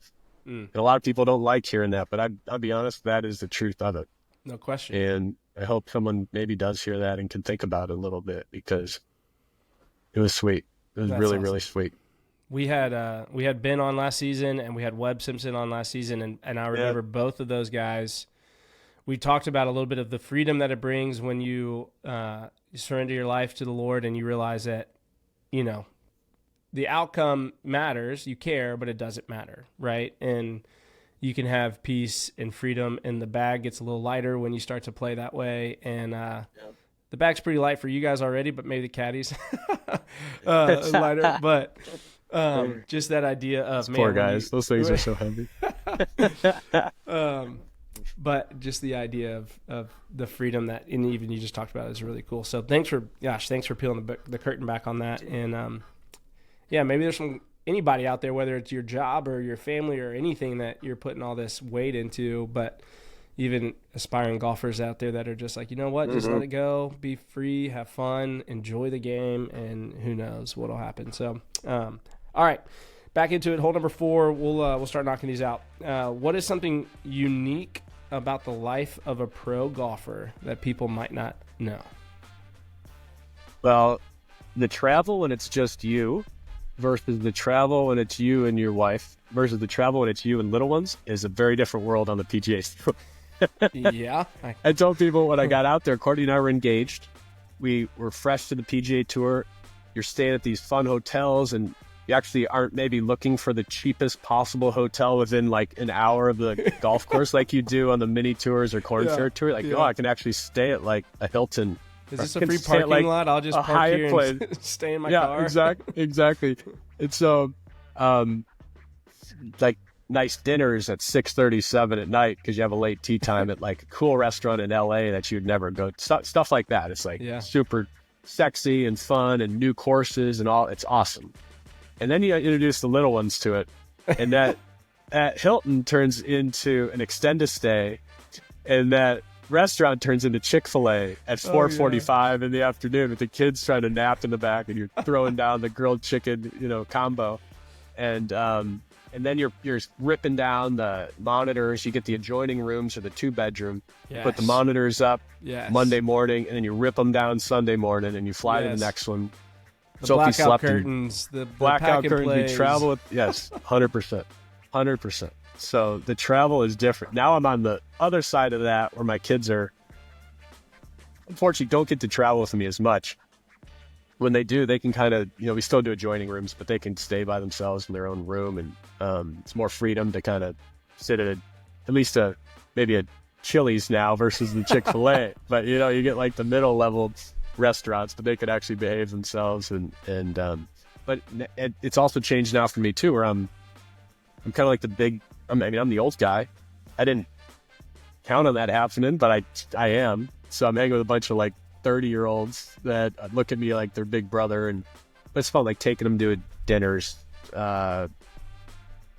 And a lot of people don't like hearing that, but I'll be honest, that is the truth of it. No question. And I hope someone maybe does hear that and can think about it a little bit, because it was sweet. It was really, awesome. Really sweet. We had Ben on last season, and we had Webb Simpson on last season, and I remember both of those guys. We talked about a little bit of the freedom that it brings when you surrender your life to the Lord and you realize that, the outcome matters. You care, but it doesn't matter, right? And you can have peace and freedom, and the bag gets a little lighter when you start to play that way. And the bag's pretty light for you guys already, but maybe the caddies lighter. But just that idea of poor guys, those things are so heavy. But just the idea of the freedom that, and even you just talked about, is really cool. So thanks for peeling the curtain back on that. And maybe there's anybody out there, whether it's your job or your family or anything that you're putting all this weight into, but even aspiring golfers out there that are just like, you know what, just let it go, be free, have fun, enjoy the game, and who knows what'll happen. So, all right, back into it. Hole number 4. We'll start knocking these out. What is something unique about the life of a pro golfer that people might not know? Well, the travel when it's just you versus the travel when it's you and your wife versus the travel when it's you and little ones is a very different world on the PGA Tour. I told people when I got out there, Courtney and I were engaged. We were fresh to the PGA Tour. You're staying at these fun hotels, and you actually aren't maybe looking for the cheapest possible hotel within like an hour of the golf course like you do on the mini tours or Corn Fair tour. Like, I can actually stay at like a Hilton. Is this a free parking lot? I'll just park here and stay in my car. Exactly. And so, like nice dinners at 6:37 at night because you have a late tea time at like a cool restaurant in LA that you'd never go. Stuff like that. It's like super sexy and fun and new courses and all. It's awesome. And then you introduce the little ones to it, and that at Hilton turns into an extended stay, and that restaurant turns into Chick-fil-A at 4:45 in the afternoon with the kids trying to nap in the back, and you're throwing down the grilled chicken, combo, and then you're ripping down the monitors. You get the adjoining rooms or the 2-bedroom. Yes. Put the monitors up Yes. Monday morning, and then you rip them down Sunday morning, and you fly to the next one. The Sophie blackout slept curtains, the blackout curtains. plays. You travel with 100%. So the travel is different. Now I'm on the other side of that, where my kids are, unfortunately, don't get to travel with me as much. When they do, they can kind of, we still do adjoining rooms, but they can stay by themselves in their own room, and it's more freedom to kind of sit at least maybe a Chili's now versus the Chick-fil-A. But you get like the middle level restaurants, but they could actually behave themselves, but it's also changed now for me too, where I'm kind of like I'm the old guy. I didn't count on that happening, but I am. So I'm hanging with a bunch of like 30-year-olds that look at me like their big brother, but it's fun, like taking them to dinners,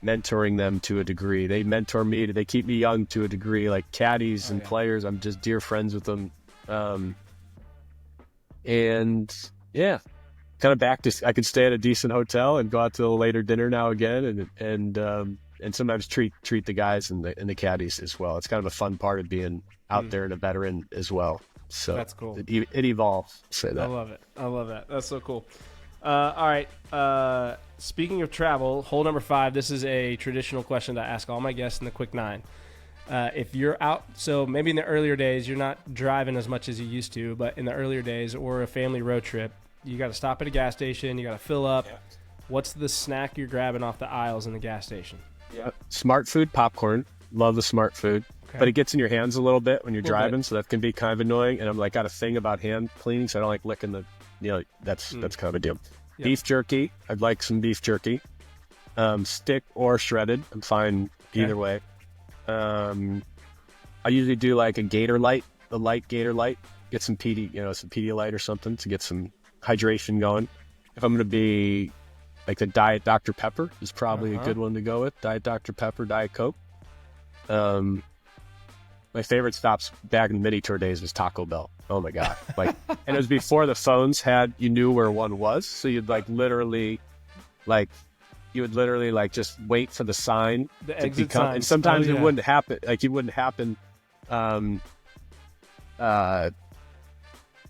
mentoring them to a degree. They mentor me. They keep me young to a degree, like caddies and players. I'm just dear friends with them. And yeah, kind of back to, I could stay at a decent hotel and go out to a later dinner now again, and sometimes treat the guys and the caddies as well. It's kind of a fun part of being out there and a veteran as well. So that's cool. It evolves. Say that. I love that. That's so cool. All right. Speaking of travel, hole number 5. This is a traditional question that I ask all my guests in the Quick 9. If you're out, so maybe in the earlier days, you're not driving as much as you used to, but in the earlier days or a family road trip, you got to stop at a gas station, you got to fill up. Yeah. What's the snack you're grabbing off the aisles in the gas station? Yeah. Smart food, popcorn. Love the smart food. Okay. But it gets in your hands a little bit when you're driving, so that can be kind of annoying. And I'm like, got a thing about hand cleaning, so I don't like licking the, that's kind of a deal. Yep. Beef jerky. I'd like some beef jerky. Stick or shredded. I'm fine either way. I usually do like a Gator Light, the light Gator Light. Get some some Pedialyte or something to get some hydration going. If I'm going to be like the Diet Dr. Pepper is probably a good one to go with. Diet Dr. Pepper, Diet Coke. My favorite stops back in the mini tour days was Taco Bell. Oh my God. And it was before the phones you knew where one was. So you'd literally just wait for the sign to become, sign. And sometimes it wouldn't happen. It wouldn't happen.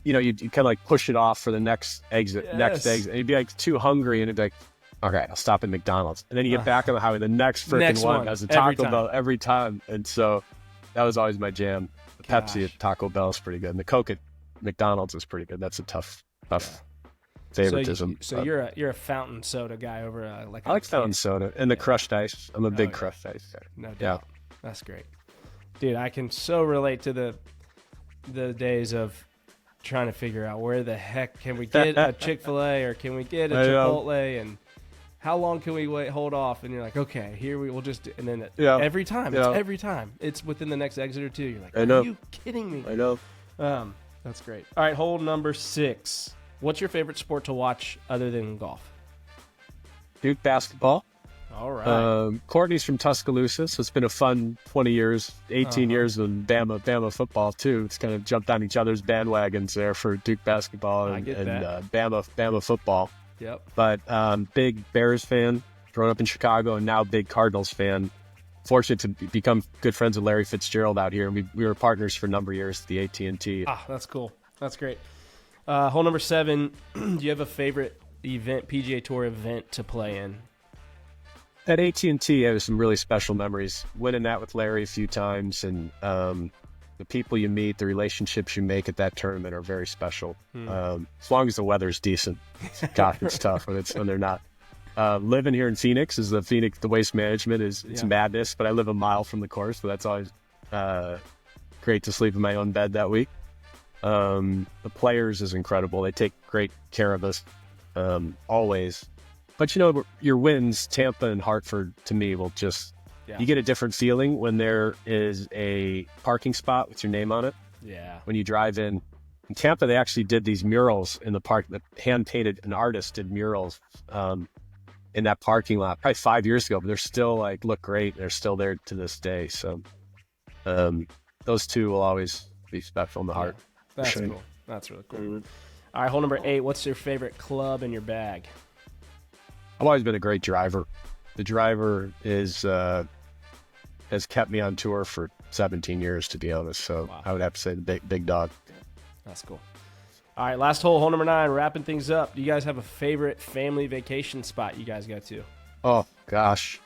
You'd kind of push it off for the next exit, And you'd be too hungry, and it'd be like, okay, I'll stop at McDonald's. And then you get back on the highway, the next freaking one has a Taco Bell every time. And so that was always my jam. The Pepsi at Taco Bell is pretty good. And the Coke at McDonald's is pretty good. That's a tough favoritism. So you're a fountain soda guy over I like fountain soda and the crushed ice. I'm a big crushed ice guy. No doubt. Yeah. That's great. Dude, I can so relate to the days of trying to figure out where the heck can we get a Chick-fil-A or can we get a Chipotle, and how long can we hold off? And you're like, okay, here we'll just do, and then every time it's within the next exit or two. You're like, are you kidding me? I know. That's great. All right, hole number 6. What's your favorite sport to watch other than golf? Duke basketball. All right. Courtney's from Tuscaloosa, so it's been a fun 20 years, 18 years of Bama football too. It's kind of jumped on each other's bandwagons there for Duke basketball and Bama football. Yep. But big Bears fan, growing up in Chicago, and now big Cardinals fan. Fortunate to become good friends with Larry Fitzgerald out here, and we were partners for a number of years at the AT&T. That's cool. That's great. Hole number 7. Do you have a favorite event, PGA Tour event to play in? At AT&T, I have some really special memories. Winning that with Larry a few times, and the people you meet, the relationships you make at that tournament are very special. As long as the weather's decent. God, it's tough when they're not. Living here in Phoenix the waste management it's madness, but I live a mile from the course, so that's always great to sleep in my own bed that week. The players is incredible. They take great care of us, always. But your wins, Tampa and Hartford, to me, will just you get a different feeling when there is a parking spot with your name on it. Yeah. When you drive in Tampa, they actually did these murals in the park. An artist did murals in that parking lot probably 5 years ago, but they're still like look great. They're still there to this day. So those two will always be special in the heart. That's sure. cool. That's really cool. All right, hole number 8. What's your favorite club in your bag? I've always been a great driver. The driver has kept me on tour for 17 years, to be honest. So wow. I would have to say the big dog. That's cool. All right, last hole number 9, wrapping things up. Do you guys have a favorite family vacation spot you guys go to? Oh, gosh.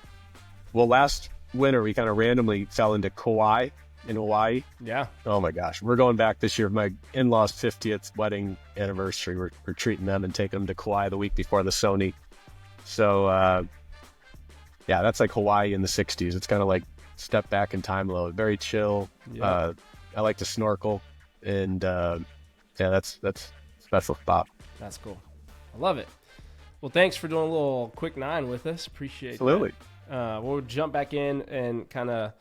Well, last winter, we kind of randomly fell into Kauai in Hawaii. Yeah. Oh, my gosh. We're going back this year. My in-laws' 50th wedding anniversary. We're treating them and taking them to Kauai the week before the Sony. So, yeah, that's like Hawaii in the 60s. It's kind of like step back in time a little. Very chill. Yeah. I like to snorkel. And, yeah, that's a special spot. That's cool. I love it. Well, thanks for doing a little quick 9 with us. Appreciate it. Absolutely. We'll jump back in and kind of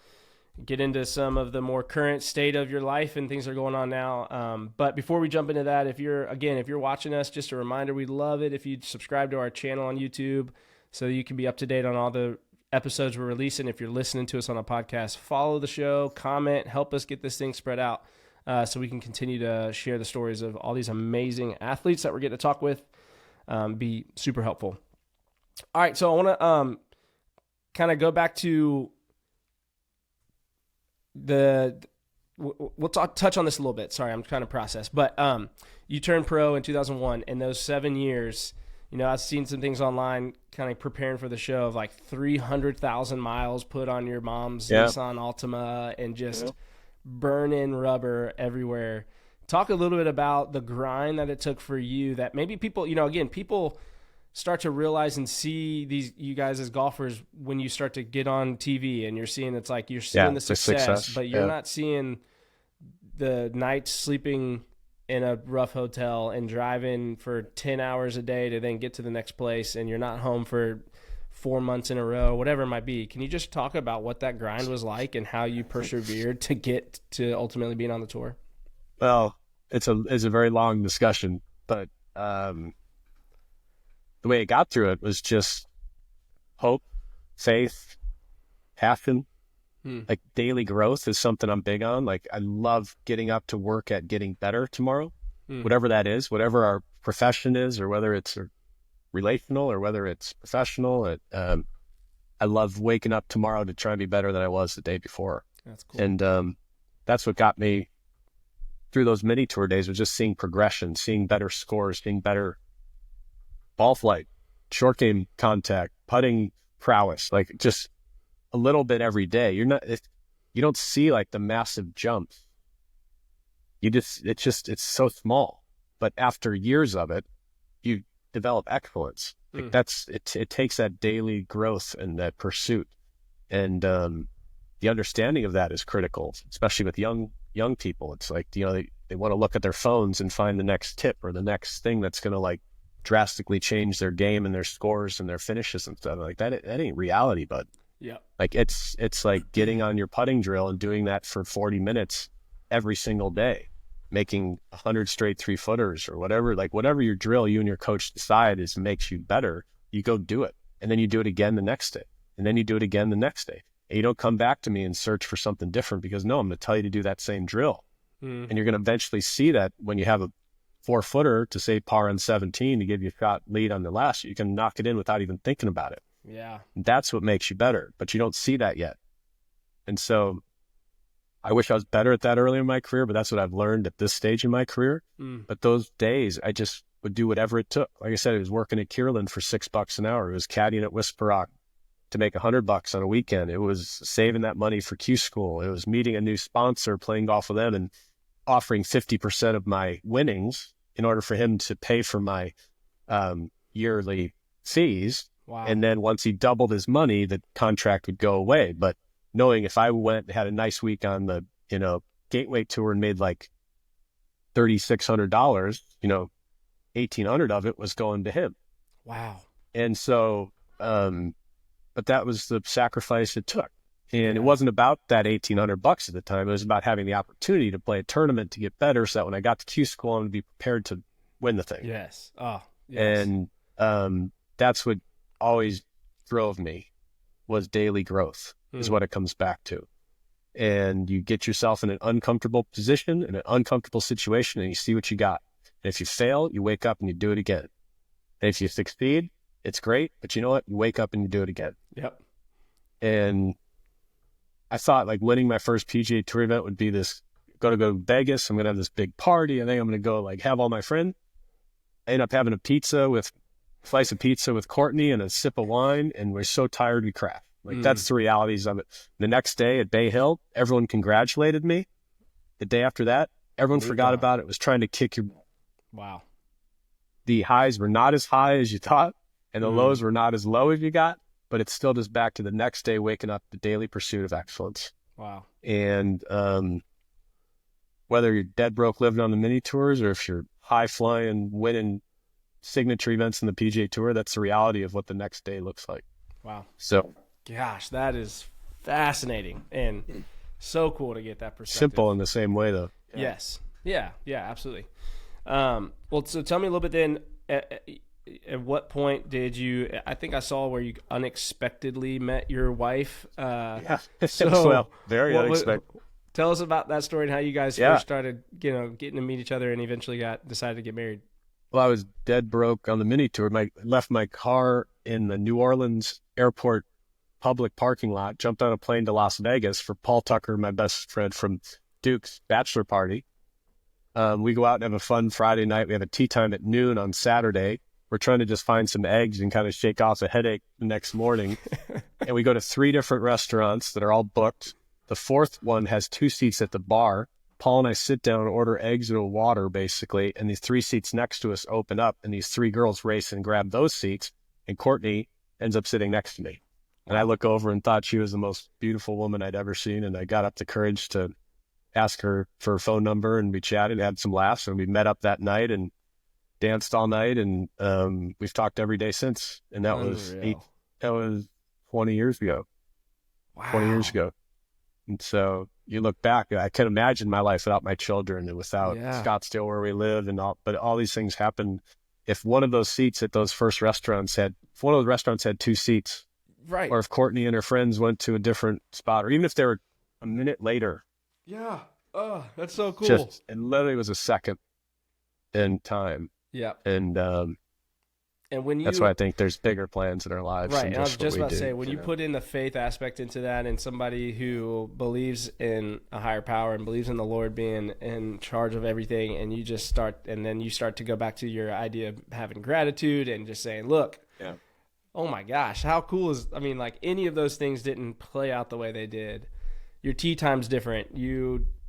get into some of the more current state of your life and things that are going on now. But before we jump into that, if you're watching us, just a reminder, we'd love it if you'd subscribe to our channel on YouTube so you can be up to date on all the episodes we're releasing. If you're listening to us on a podcast, follow the show, comment, help us get this thing spread out. So we can continue to share the stories of all these amazing athletes that we're getting to talk with. Be super helpful. All right, so I want to kind of go back to we'll touch on this a little bit. Sorry, I'm trying to process. But you turned pro in 2001. In those 7 years, I've seen some things online kind of preparing for the show of like 300,000 miles put on your mom's Nissan Altima and just burning rubber everywhere. Talk a little bit about the grind that it took for you that maybe people, people start to realize and see you guys as golfers when you start to get on TV and you're seeing you're seeing the success, but you're not seeing the nights sleeping in a rough hotel and driving for 10 hours a day to then get to the next place, and you're not home for 4 months in a row, whatever it might be. Can you just talk about what that grind was like and how you persevered to get to ultimately being on the tour? Well, it's a very long discussion, but the way I got through it was just hope, faith, passion. Like daily growth is something I'm big on. Like I love getting up to work at getting better tomorrow, whatever that is, whatever our profession is, or whether it's relational or whether it's professional. I love waking up tomorrow to try and be better than I was the day before. That's cool. And that's what got me through those mini tour days, was just seeing progression, seeing better scores, seeing better ball flight, short game contact, putting prowess, like just a little bit every day. You don't see like the massive jumps. It's so small, but after years of it, you develop excellence. Like it takes that daily growth and that pursuit. And the understanding of that is critical, especially with young people. It's like, they want to look at their phones and find the next tip or the next thing that's going to like drastically change their game and their scores and their finishes and stuff like that. That ain't reality, bud. Yeah. Like it's like getting on your putting drill and doing that for 40 minutes every single day, making 100 straight 3-footers or whatever, like whatever your drill you and your coach decide makes you better, you go do it. And then you do it again the next day. And then you do it again the next day. And you don't come back to me and search for something different, because no, I'm going to tell you to do that same drill. And you're going to eventually see that when you have a 4-footer to say par on 17 to give you a shot lead on the last, you can knock it in without even thinking about it. Yeah. That's what makes you better, but you don't see that yet. And so I wish I was better at that early in my career, but that's what I've learned at this stage in my career. But those days, I just would do whatever it took. Like I said, I was working at Kierland for $6 an hour. It was caddying at Whisper Rock to make $100 on a weekend. It was saving that money for Q School. It was meeting a new sponsor, playing golf with them, and offering 50% of my winnings in order for him to pay for my yearly fees. Wow. And then once he doubled his money, the contract would go away. But knowing if I went and had a nice week on the, Gateway Tour and made like $3,600, $1,800 of it was going to him. Wow. And so, but that was the sacrifice it took. And it wasn't about that $1,800 at the time. It was about having the opportunity to play a tournament to get better, so that when I got to Q School, I'm going to be prepared to win the thing. Yes. Oh, yes. And that's what always drove me was daily growth is what it comes back to. And you get yourself in an uncomfortable position, in an uncomfortable situation, and you see what you got. And if you fail, you wake up and you do it again. And if you succeed, it's great, but you know what? You wake up and you do it again. Yep. And I thought like winning my first PGA Tour event would be this, go to Vegas. I'm going to have this big party. I think I'm going to go like have all my friends. I end up having a slice of pizza with Courtney and a sip of wine. And we're so tired we crash. Like that's the realities of it. The next day at Bay Hill, everyone congratulated me. The day after that, everyone forgot about it, was trying to kick your butt. Wow. The highs were not as high as you thought, and the lows were not as low as you got, but it's still just back to the next day, waking up, the daily pursuit of excellence. Wow. And whether you're dead broke living on the mini tours or if you're high flying, winning signature events in the PGA Tour, that's the reality of what the next day looks like. Wow. So, gosh, that is fascinating and so cool to get that perspective. Simple in the same way, though. Yeah. Yes. Yeah, absolutely. Well, so tell me a little bit then, at what point did you, I think I saw where you unexpectedly met your wife. So, well, very unexpected. Tell us about that story and how you guys first started, getting to meet each other and eventually decided to get married. Well, I was dead broke on the mini tour. Left my car in the New Orleans airport public parking lot, jumped on a plane to Las Vegas for Paul Tucker, my best friend from Duke's bachelor party. We go out and have a fun Friday night. We have a tea time at noon on Saturday. We're trying to just find some eggs and kind of shake off a headache the next morning. And we go to 3 different restaurants that are all booked. The 4th one has 2 seats at the bar. Paul and I sit down and order eggs and a water, basically, and these 3 seats next to us open up, and these 3 girls race and grab those seats, and Courtney ends up sitting next to me. And I look over and thought she was the most beautiful woman I'd ever seen, and I got up the courage to ask her for her phone number, and we chatted, had some laughs, and we met up that night and danced all night, and we've talked every day since. And that was 20 years ago. Wow. 20 years ago. And so you look back, I can't imagine my life without my children and without Scottsdale where we live but all these things happened. If one of those seats at those first restaurants if one of those restaurants had 2 seats, right, or if Courtney and her friends went to a different spot, or even if they were a minute later. Yeah. Oh, that's so cool. And literally was a second in time. Yeah. And when that's why I think there's bigger plans in our lives. Right. And I was just about to say, when you you put in the faith aspect into that, and somebody who believes in a higher power and believes in the Lord being in charge of everything, and you just start to go back to your idea of having gratitude and just saying, look, oh my gosh, how cool like any of those things didn't play out the way they did. Your tea time's different.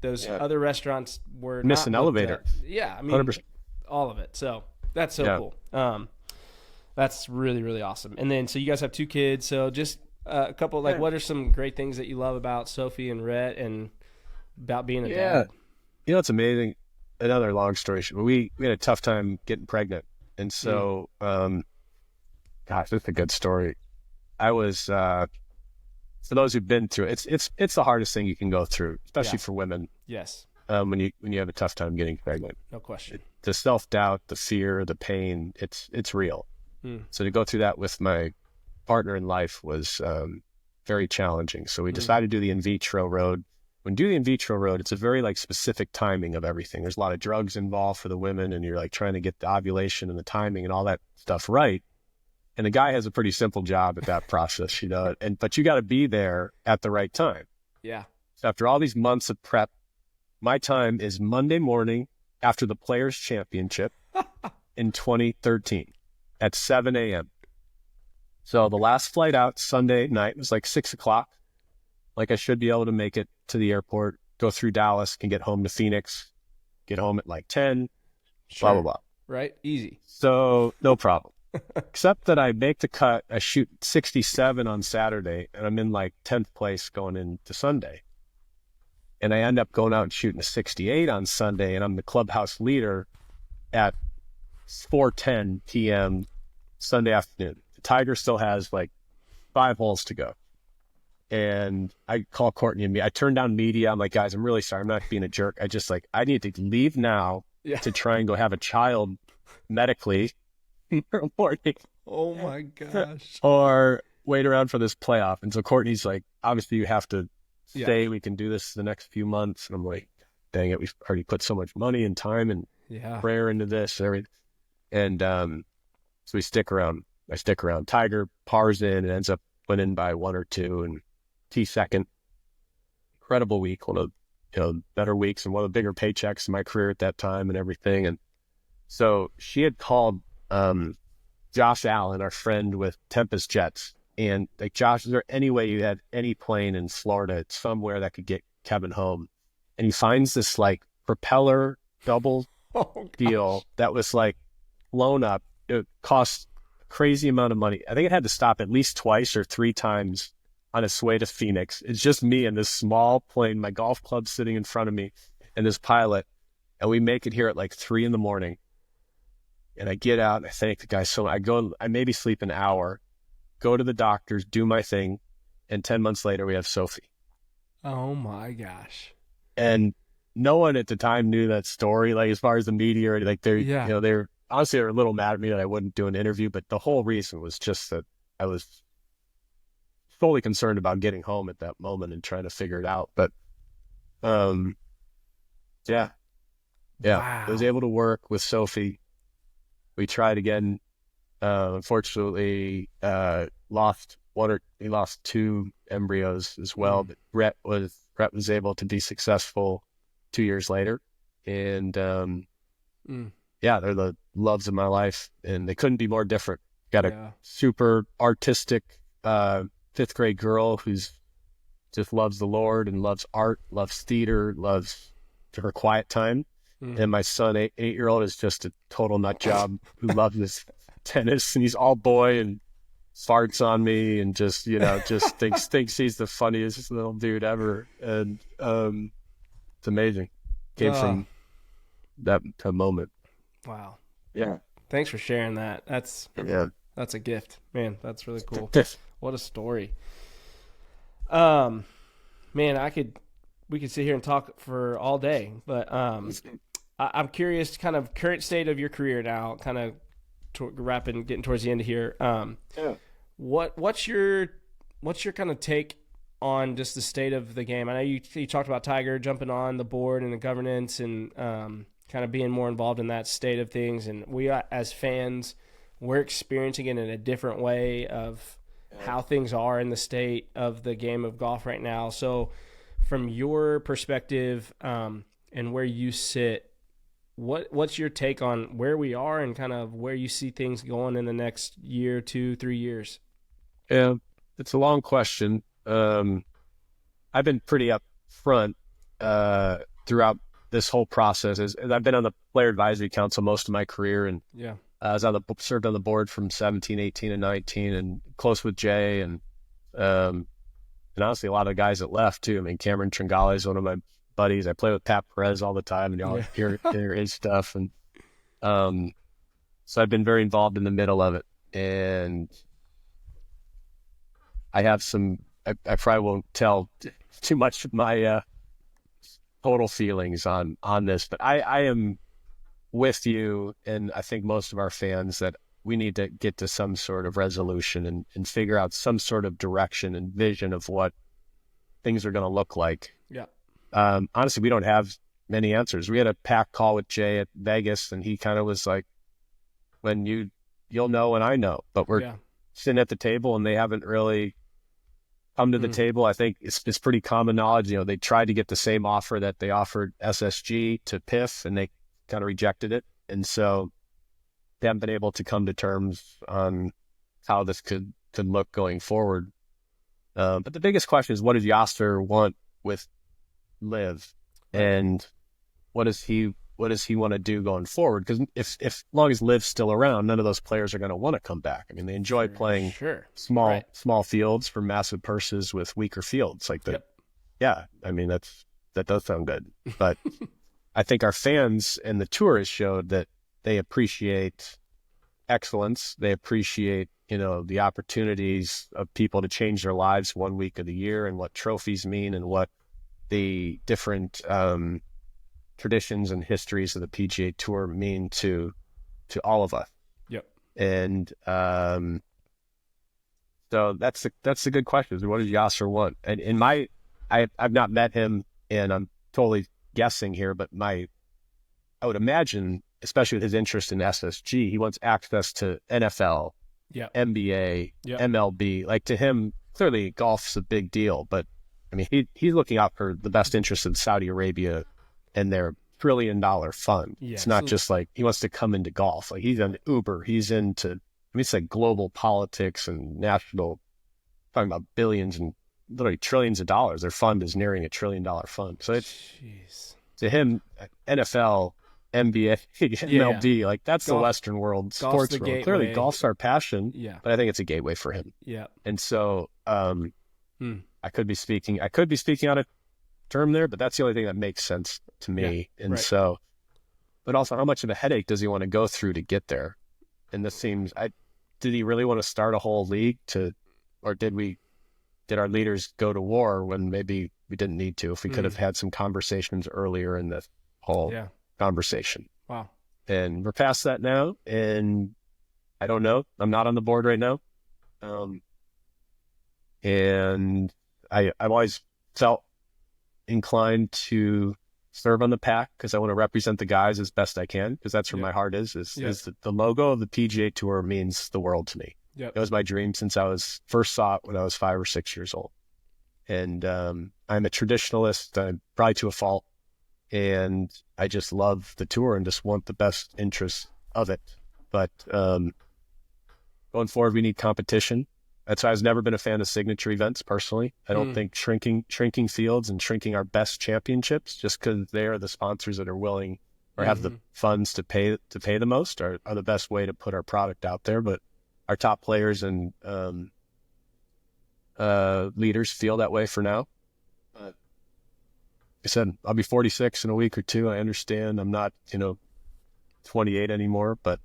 Other restaurants were miss an elevator. Yeah. 100%. All of it. So that's so cool. That's really, really awesome. And then, so you guys have 2 kids. So just a couple, what are some great things that you love about Sophie and Rhett and about being a dad? It's amazing. Another long story. We had a tough time getting pregnant. And so, gosh, that's a good story. I was, for those who've been through it, it's the hardest thing you can go through, especially for women. Yes. When you have a tough time getting pregnant. No question. The self-doubt, the fear, the pain, it's real. So to go through that with my partner in life was very challenging. So we decided to do the in vitro road. When you do the in vitro road, it's a very specific timing of everything. There's a lot of drugs involved for the women, and you're trying to get the ovulation and the timing and all that stuff right. And the guy has a pretty simple job at that process, but you got to be there at the right time. Yeah. So after all these months of prep, my time is Monday morning after the Players Championship in 2013 at 7 a.m. So the last flight out Sunday night was 6 o'clock. I should be able to make it to the airport, go through Dallas, can get home to Phoenix, get home at 10, blah, blah, blah. Right? Easy. So no problem. Except that I make the cut, I shoot 67 on Saturday, and I'm in 10th place going into Sunday. And I end up going out and shooting a 68 on Sunday, and I'm the clubhouse leader at 4:10 p.m. Sunday afternoon. The Tiger still has 5 holes to go. And I call Courtney and me. I turn down media. I'm like, guys, I'm really sorry. I'm not being a jerk. I just I need to leave now to try and go have a child medically tomorrow morning. Oh my gosh. Or wait around for this playoff. And so Courtney's like, obviously you have to Yeah. stay. We can do this the next few months. And I'm like, dang it, we've already put so much money and time and Yeah. prayer into this and everything. And so we stick around. I stick around. Tiger pars in and ends up winning by 1 or 2 and T second. Incredible week, one of better weeks and one of the bigger paychecks in my career at that time and everything. And so she had called Josh Allen, our friend with Tempest Jets, and like, Josh, is there any way you had any plane in Florida somewhere that could get Kevin home? And he finds this like propeller double deal that was like blown up. It cost a crazy amount of money. I think it had to stop at least twice or 3 times on its way to Phoenix. It's just me and this small plane, my golf club sitting in front of me, and this pilot. And we make it here at like 3 a.m. And I get out and I thank the guy. So I maybe sleep an hour, go to the doctors, do my thing. And 10 months later, we have Sophie. Oh my gosh. And no one at the time knew that story, like as far as the media or like they're honestly, they're a little mad at me that I wouldn't do an interview, but the whole reason was just that I was fully concerned about getting home at that moment and trying to figure it out. But yeah. Wow. I was able to work with Sophie. We tried again. Unfortunately, lost 2 embryos as well. But Brett was able to be successful 2 years later, and they're the loves of my life, and they couldn't be more different. Got a super artistic 5th grade girl who's just loves the Lord and loves art, loves theater, loves her quiet time. And my son, 8-year-old, is just a total nut job who loves his tennis, and he's all boy and farts on me and just thinks he's the funniest little dude ever. And it's amazing. Came from that moment. Wow. Yeah. Thanks for sharing that. That's a gift, man. That's really cool. What a story. Man, we could sit here and talk for all day, but I'm curious, kind of current state of your career now, kind of getting towards the end of here. What's your kind of take on just the state of the game? I know you talked about Tiger jumping on the board and the governance and kind of being more involved in that state of things, and we as fans, we're experiencing it in a different way of how things are in the state of the game of golf right now. So from your perspective and where you sit, what's your take on where we are and kind of where you see things going in the next year, 2, 3 years? Yeah, it's a long question. I've been pretty upfront throughout this whole process. As I've been on the player advisory council most of my career, and I served on the board from 17, 18, and 19, and close with Jay, and honestly, a lot of the guys that left too. I mean, Cameron Tringale is one of my buddies. I play with Pat Perez all the time, and y'all hear his stuff. And so I've been very involved in the middle of it, and I have some. I probably won't tell too much of my total feelings on this, but I am with you, and I think most of our fans, that we need to get to some sort of resolution and figure out some sort of direction and vision of what things are going to look like. Yeah. Honestly, we don't have many answers. We had a pack call with Jay at Vegas, and he kind of was like, when you'll know when I know, but we're sitting at the table and they haven't really come to the table. I think it's pretty common knowledge. They tried to get the same offer that they offered SSG to PIF, and they kind of rejected it. And so they haven't been able to come to terms on how this could look going forward. But the biggest question is, what does Yasser want with Liv, and what does he want to do going forward? Because if as long as Liv's still around, none of those players are going to want to come back. I mean, they enjoy playing small fields for massive purses with weaker fields like that. Yeah, I mean that does sound good, but I think our fans and the tour has showed that they appreciate excellence. They appreciate the opportunities of people to change their lives one week of the year, and what trophies mean, and what the different traditions and histories of the PGA Tour mean to all of us. Yep. And so that's a good question. What does Yasser want? And I've not met him, and I'm totally guessing here, but I would imagine, especially with his interest in SSG, he wants access to NFL, NBA, MLB. Like, to him, clearly golf's a big deal, but I mean, he's looking out for the best interest of Saudi Arabia and their $1 trillion fund. Yeah, it's not just like he wants to come into golf. Like, he's into Uber. He's into, I mean, it's like global politics and national, talking about billions and literally trillions of dollars. Their fund is nearing $1 trillion fund. So it's, to him, NFL, NBA, MLB, like that's golf, the Western world, sports world. Gateway. Clearly, golf's our passion, but I think it's a gateway for him. Yeah. And so I could be speaking out of term there, but that's the only thing that makes sense to me. Yeah, and so, but also, how much of a headache does he want to go through to get there? And this seems, did he really want to start a whole league or did our leaders go to war when maybe we didn't need to, if we could have had some conversations earlier in the whole conversation? Wow. And we're past that now, and I don't know. I'm not on the board right now. And I've always felt inclined to serve on the pack because I want to represent the guys as best I can, because that's where my heart is the logo of the PGA Tour means the world to me. Yep. It was my dream since I first saw it when I was 5 or 6 years old. And I'm a traditionalist, probably to a fault. And I just love the tour and just want the best interests of it. But going forward, we need competition. That's why I've never been a fan of signature events personally. I don't think shrinking fields and shrinking our best championships just because they are the sponsors that are willing or have the funds to pay the most are the best way to put our product out there. But our top players and leaders feel that way for now. Like I said, I'll be 46 in a week or two. I understand I'm not, 28 anymore, but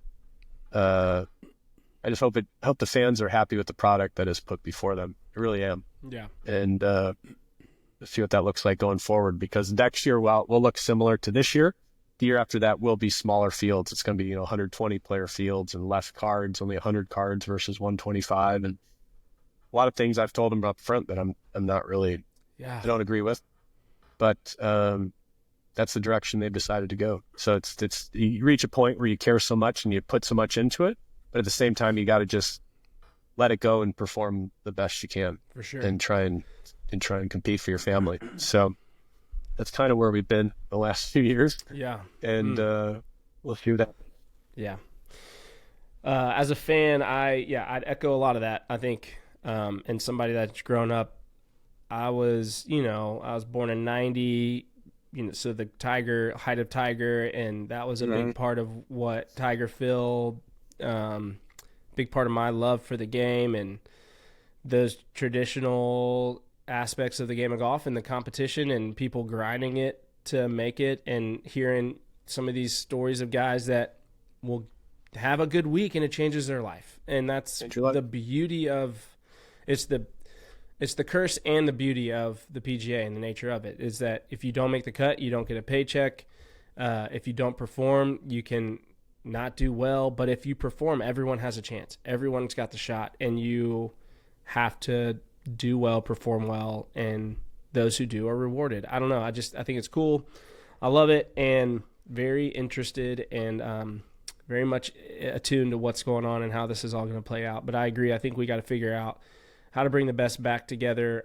I just hope the fans are happy with the product that is put before them. I really am. Yeah. And let's see what that looks like going forward, because next year will look similar to this year. The year after that will be smaller fields. It's going to be 120 player fields and less cards, only 100 cards versus 125, and a lot of things I've told them up front that I'm not really I don't agree with, but that's the direction they've decided to go. So it's you reach a point where you care so much and you put so much into it, but at the same time you got to just let it go and perform the best you can, for sure, and try and compete for your family. So that's kind of where we've been the last few years. Yeah. And we'll see that. Yeah. As a fan, I'd echo a lot of that. I think, and somebody that's grown up, I was born in 90, so the height of Tiger, and that was a big part of what Tiger filled, big part of my love for the game and those traditional aspects of the game of golf and the competition and people grinding it to make it, and hearing some of these stories of guys that will have a good week and it changes their life. And that's the beauty of it's the curse and the beauty of the PGA and the nature of it is that if you don't make the cut, you don't get a paycheck. If you don't perform, you can not do well. But if you perform, everyone has a chance. Everyone's got the shot, and you have to do well, perform well, and those who do are rewarded. I don't know. I think it's cool. I love it, and very interested and very much attuned to what's going on and how this is all going to play out. But I agree. I think we got to figure out how to bring the best back together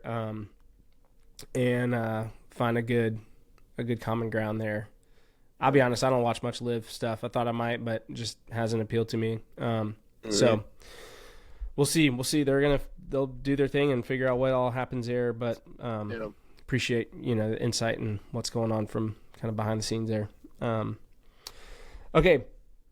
and find a good common ground there. I'll be honest, I don't watch much live stuff. I thought I might, but it just hasn't appealed to me. So we'll see. They'll do their thing and figure out what all happens there. But appreciate the insight and what's going on from kind of behind the scenes there. Okay,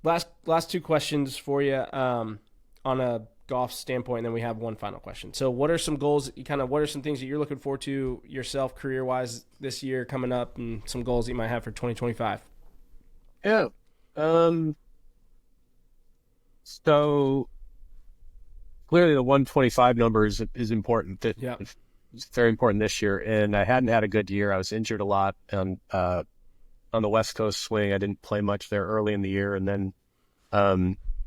last two questions for you on a golf standpoint, and then we have one final question. So what are some goals, what are some things that you're looking forward to yourself career-wise this year coming up, and some goals that you might have for 2025? Yeah. So clearly the 125 number is important. It's very important this year, and I hadn't had a good year. I was injured a lot on the West Coast swing. I didn't play much there early in the year, and then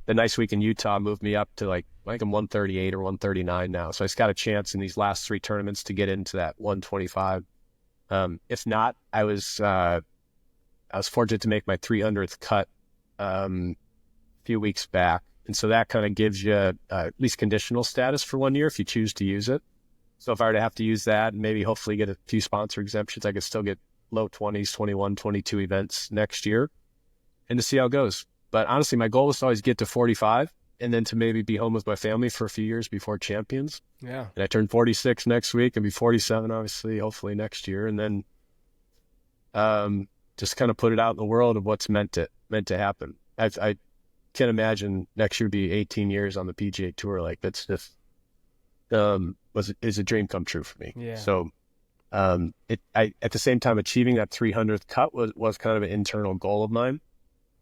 the nice week in Utah moved me up to like I'm 138 or 139 now. So I just got a chance in these last 3 tournaments to get into that 125. If not, I was fortunate to make my 300th cut a few weeks back. And so that kind of gives you at least conditional status for 1 year if you choose to use it. So if I were to have to use that and maybe hopefully get a few sponsor exemptions, I could still get low 20s, 21, 22 events next year and to see how it goes. But honestly, my goal was to always get to 45 and then to maybe be home with my family for a few years before Champions. Yeah. And I turned 46 next week and be 47, obviously, hopefully next year. And then just kind of put it out in the world of what's meant to happen. I can't imagine next year be 18 years on the PGA Tour. Like that's just is a dream come true for me. Yeah. So at the same time achieving that 300th cut was kind of an internal goal of mine.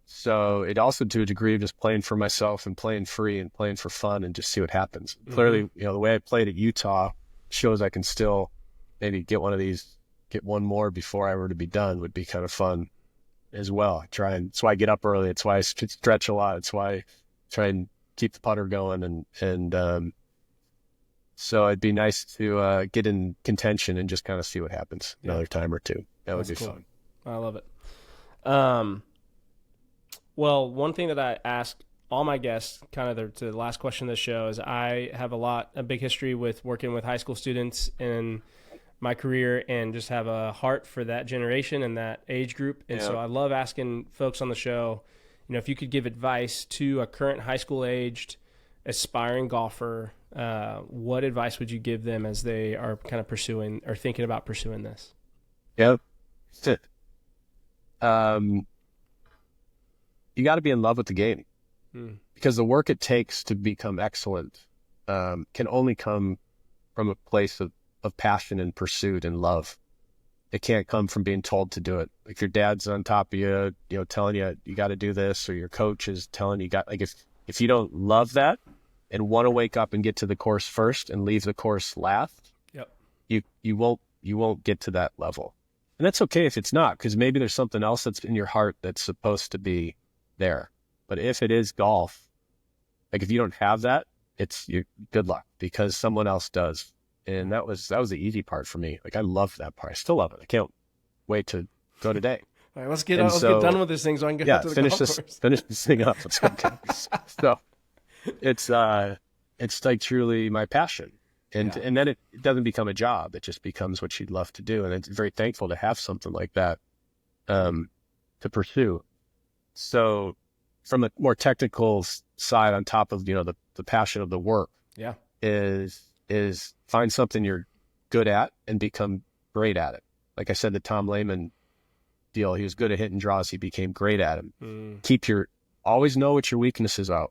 So it also to a degree of just playing for myself and playing free and playing for fun and just see what happens. Mm-hmm. Clearly, the way I played at Utah shows I can still maybe get one more before I were to be done would be kind of fun as well. That's why I get up early. It's why I stretch a lot. It's why I try and keep the putter going. And so it'd be nice to get in contention and just kind of see what happens another time or two. That would be cool. Fun. I love it. Well, one thing that I ask all my guests, kind of to the last question of the show, is I have a big history with working with high school students in my career and just have a heart for that generation and that age group. And so I love asking folks on the show, if you could give advice to a current high school aged aspiring golfer, what advice would you give them as they are kind of pursuing or thinking about pursuing this? Yeah. You got to be in love with the game because the work it takes to become excellent can only come from a place of passion and pursuit and love. It can't come from being told to do it. Like your dad's on top of you, telling you got to do this, or your coach is telling you if you don't love that and want to wake up and get to the course first and leave the course last, you won't get to that level. And that's okay if it's not, because maybe there's something else that's in your heart that's supposed to be there. But if it is golf, like if you don't have that, good luck, because someone else does. And that was the easy part for me. Like I love that part. I still love it. I can't wait to go today. All right, let's get done with this thing so I can get to the golf course. Finish this thing up. Let's go. So it's like truly my passion. And then it doesn't become a job. It just becomes what you'd love to do. And it's very thankful to have something like that to pursue. So from a more technical side, on top of, the passion of the work, is find something you're good at and become great at it. Like I said, the Tom Lehman deal, he was good at hitting draws. He became great at them. Always know what your weaknesses are.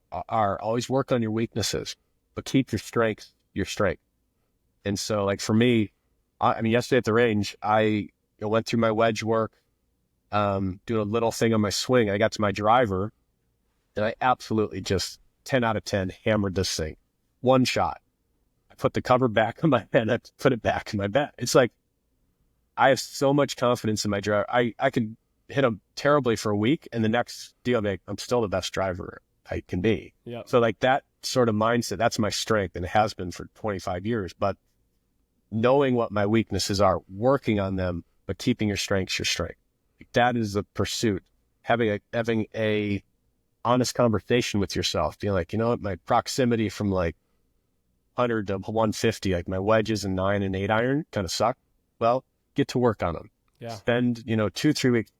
Always work on your weaknesses, but keep your strength your strength. And so like for me, I mean, yesterday at the range, I went through my wedge work, doing a little thing on my swing. I got to my driver and I absolutely just 10 out of 10 hammered this thing. One shot. I put the cover back on my head. I put it back in my bat. It's like, I have so much confidence in my driver. I could hit them terribly for a week and the next deal, I'm still the best driver I can be. Yep. So like that sort of mindset, that's my strength, and it has been for 25 years. But knowing what my weaknesses are, working on them, but keeping your strengths your strength. That is the pursuit. Having a honest conversation with yourself, being like, what, my proximity from like 100 to 150, like my wedges and 9 and 8 iron kind of suck. Well, get to work on them. Yeah. Spend, 2-3 weeks,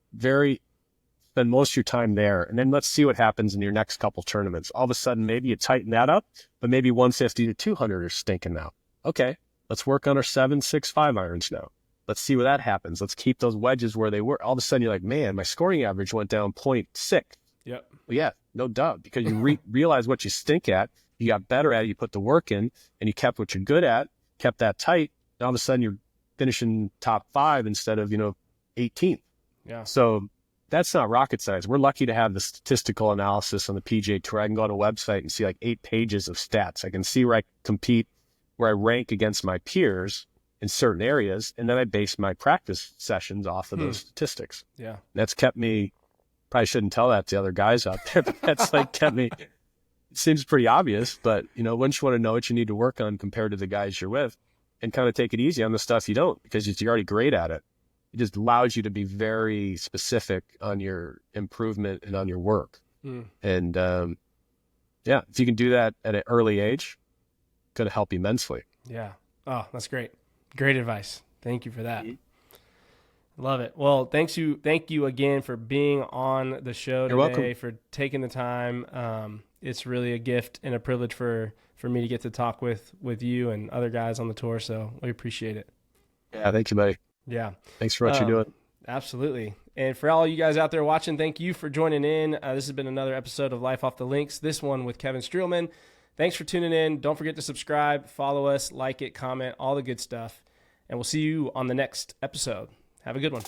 spend most of your time there. And then let's see what happens in your next couple tournaments. All of a sudden, maybe you tighten that up, but maybe 150 to 200 are stinking now. Okay. Let's work on our 7, 6, 5 irons now. Let's see where that happens. Let's keep those wedges where they were. All of a sudden, you're like, man, my scoring average went down 0.6. Yep. Well, yeah, no doubt, because you realize what you stink at. You got better at it. You put the work in, and you kept what you're good at, kept that tight. And all of a sudden, you're finishing top 5 instead of, 18th. Yeah. So that's not rocket science. We're lucky to have the statistical analysis on the PGA Tour. I can go on a website and see like 8 pages of stats. I can see where I compete, where I rank against my peers in certain areas, and then I base my practice sessions off of those statistics. Yeah. That's kept me, probably shouldn't tell that to other guys out there, but that's like kept me it seems pretty obvious, but once you want to know what you need to work on compared to the guys you're with, and kind of take it easy on the stuff you don't, because you're already great at it. It just allows you to be very specific on your improvement and on your work. And if you can do that at an early age, it's going to help immensely. Yeah. Oh, that's great. Great advice. Thank you for that. Love it. Well, thank you again for being on the show today. You're welcome. For taking the time. It's really a gift and a privilege for me to get to talk with you and other guys on the tour. So we appreciate it. Yeah. Thank you, buddy. Yeah. Thanks for what you're doing. Absolutely. And for all you guys out there watching, thank you for joining in. This has been another episode of Life Off the Links, this one with Kevin Streelman. Thanks for tuning in. Don't forget to subscribe, follow us, like it, comment, all the good stuff. And we'll see you on the next episode. Have a good one.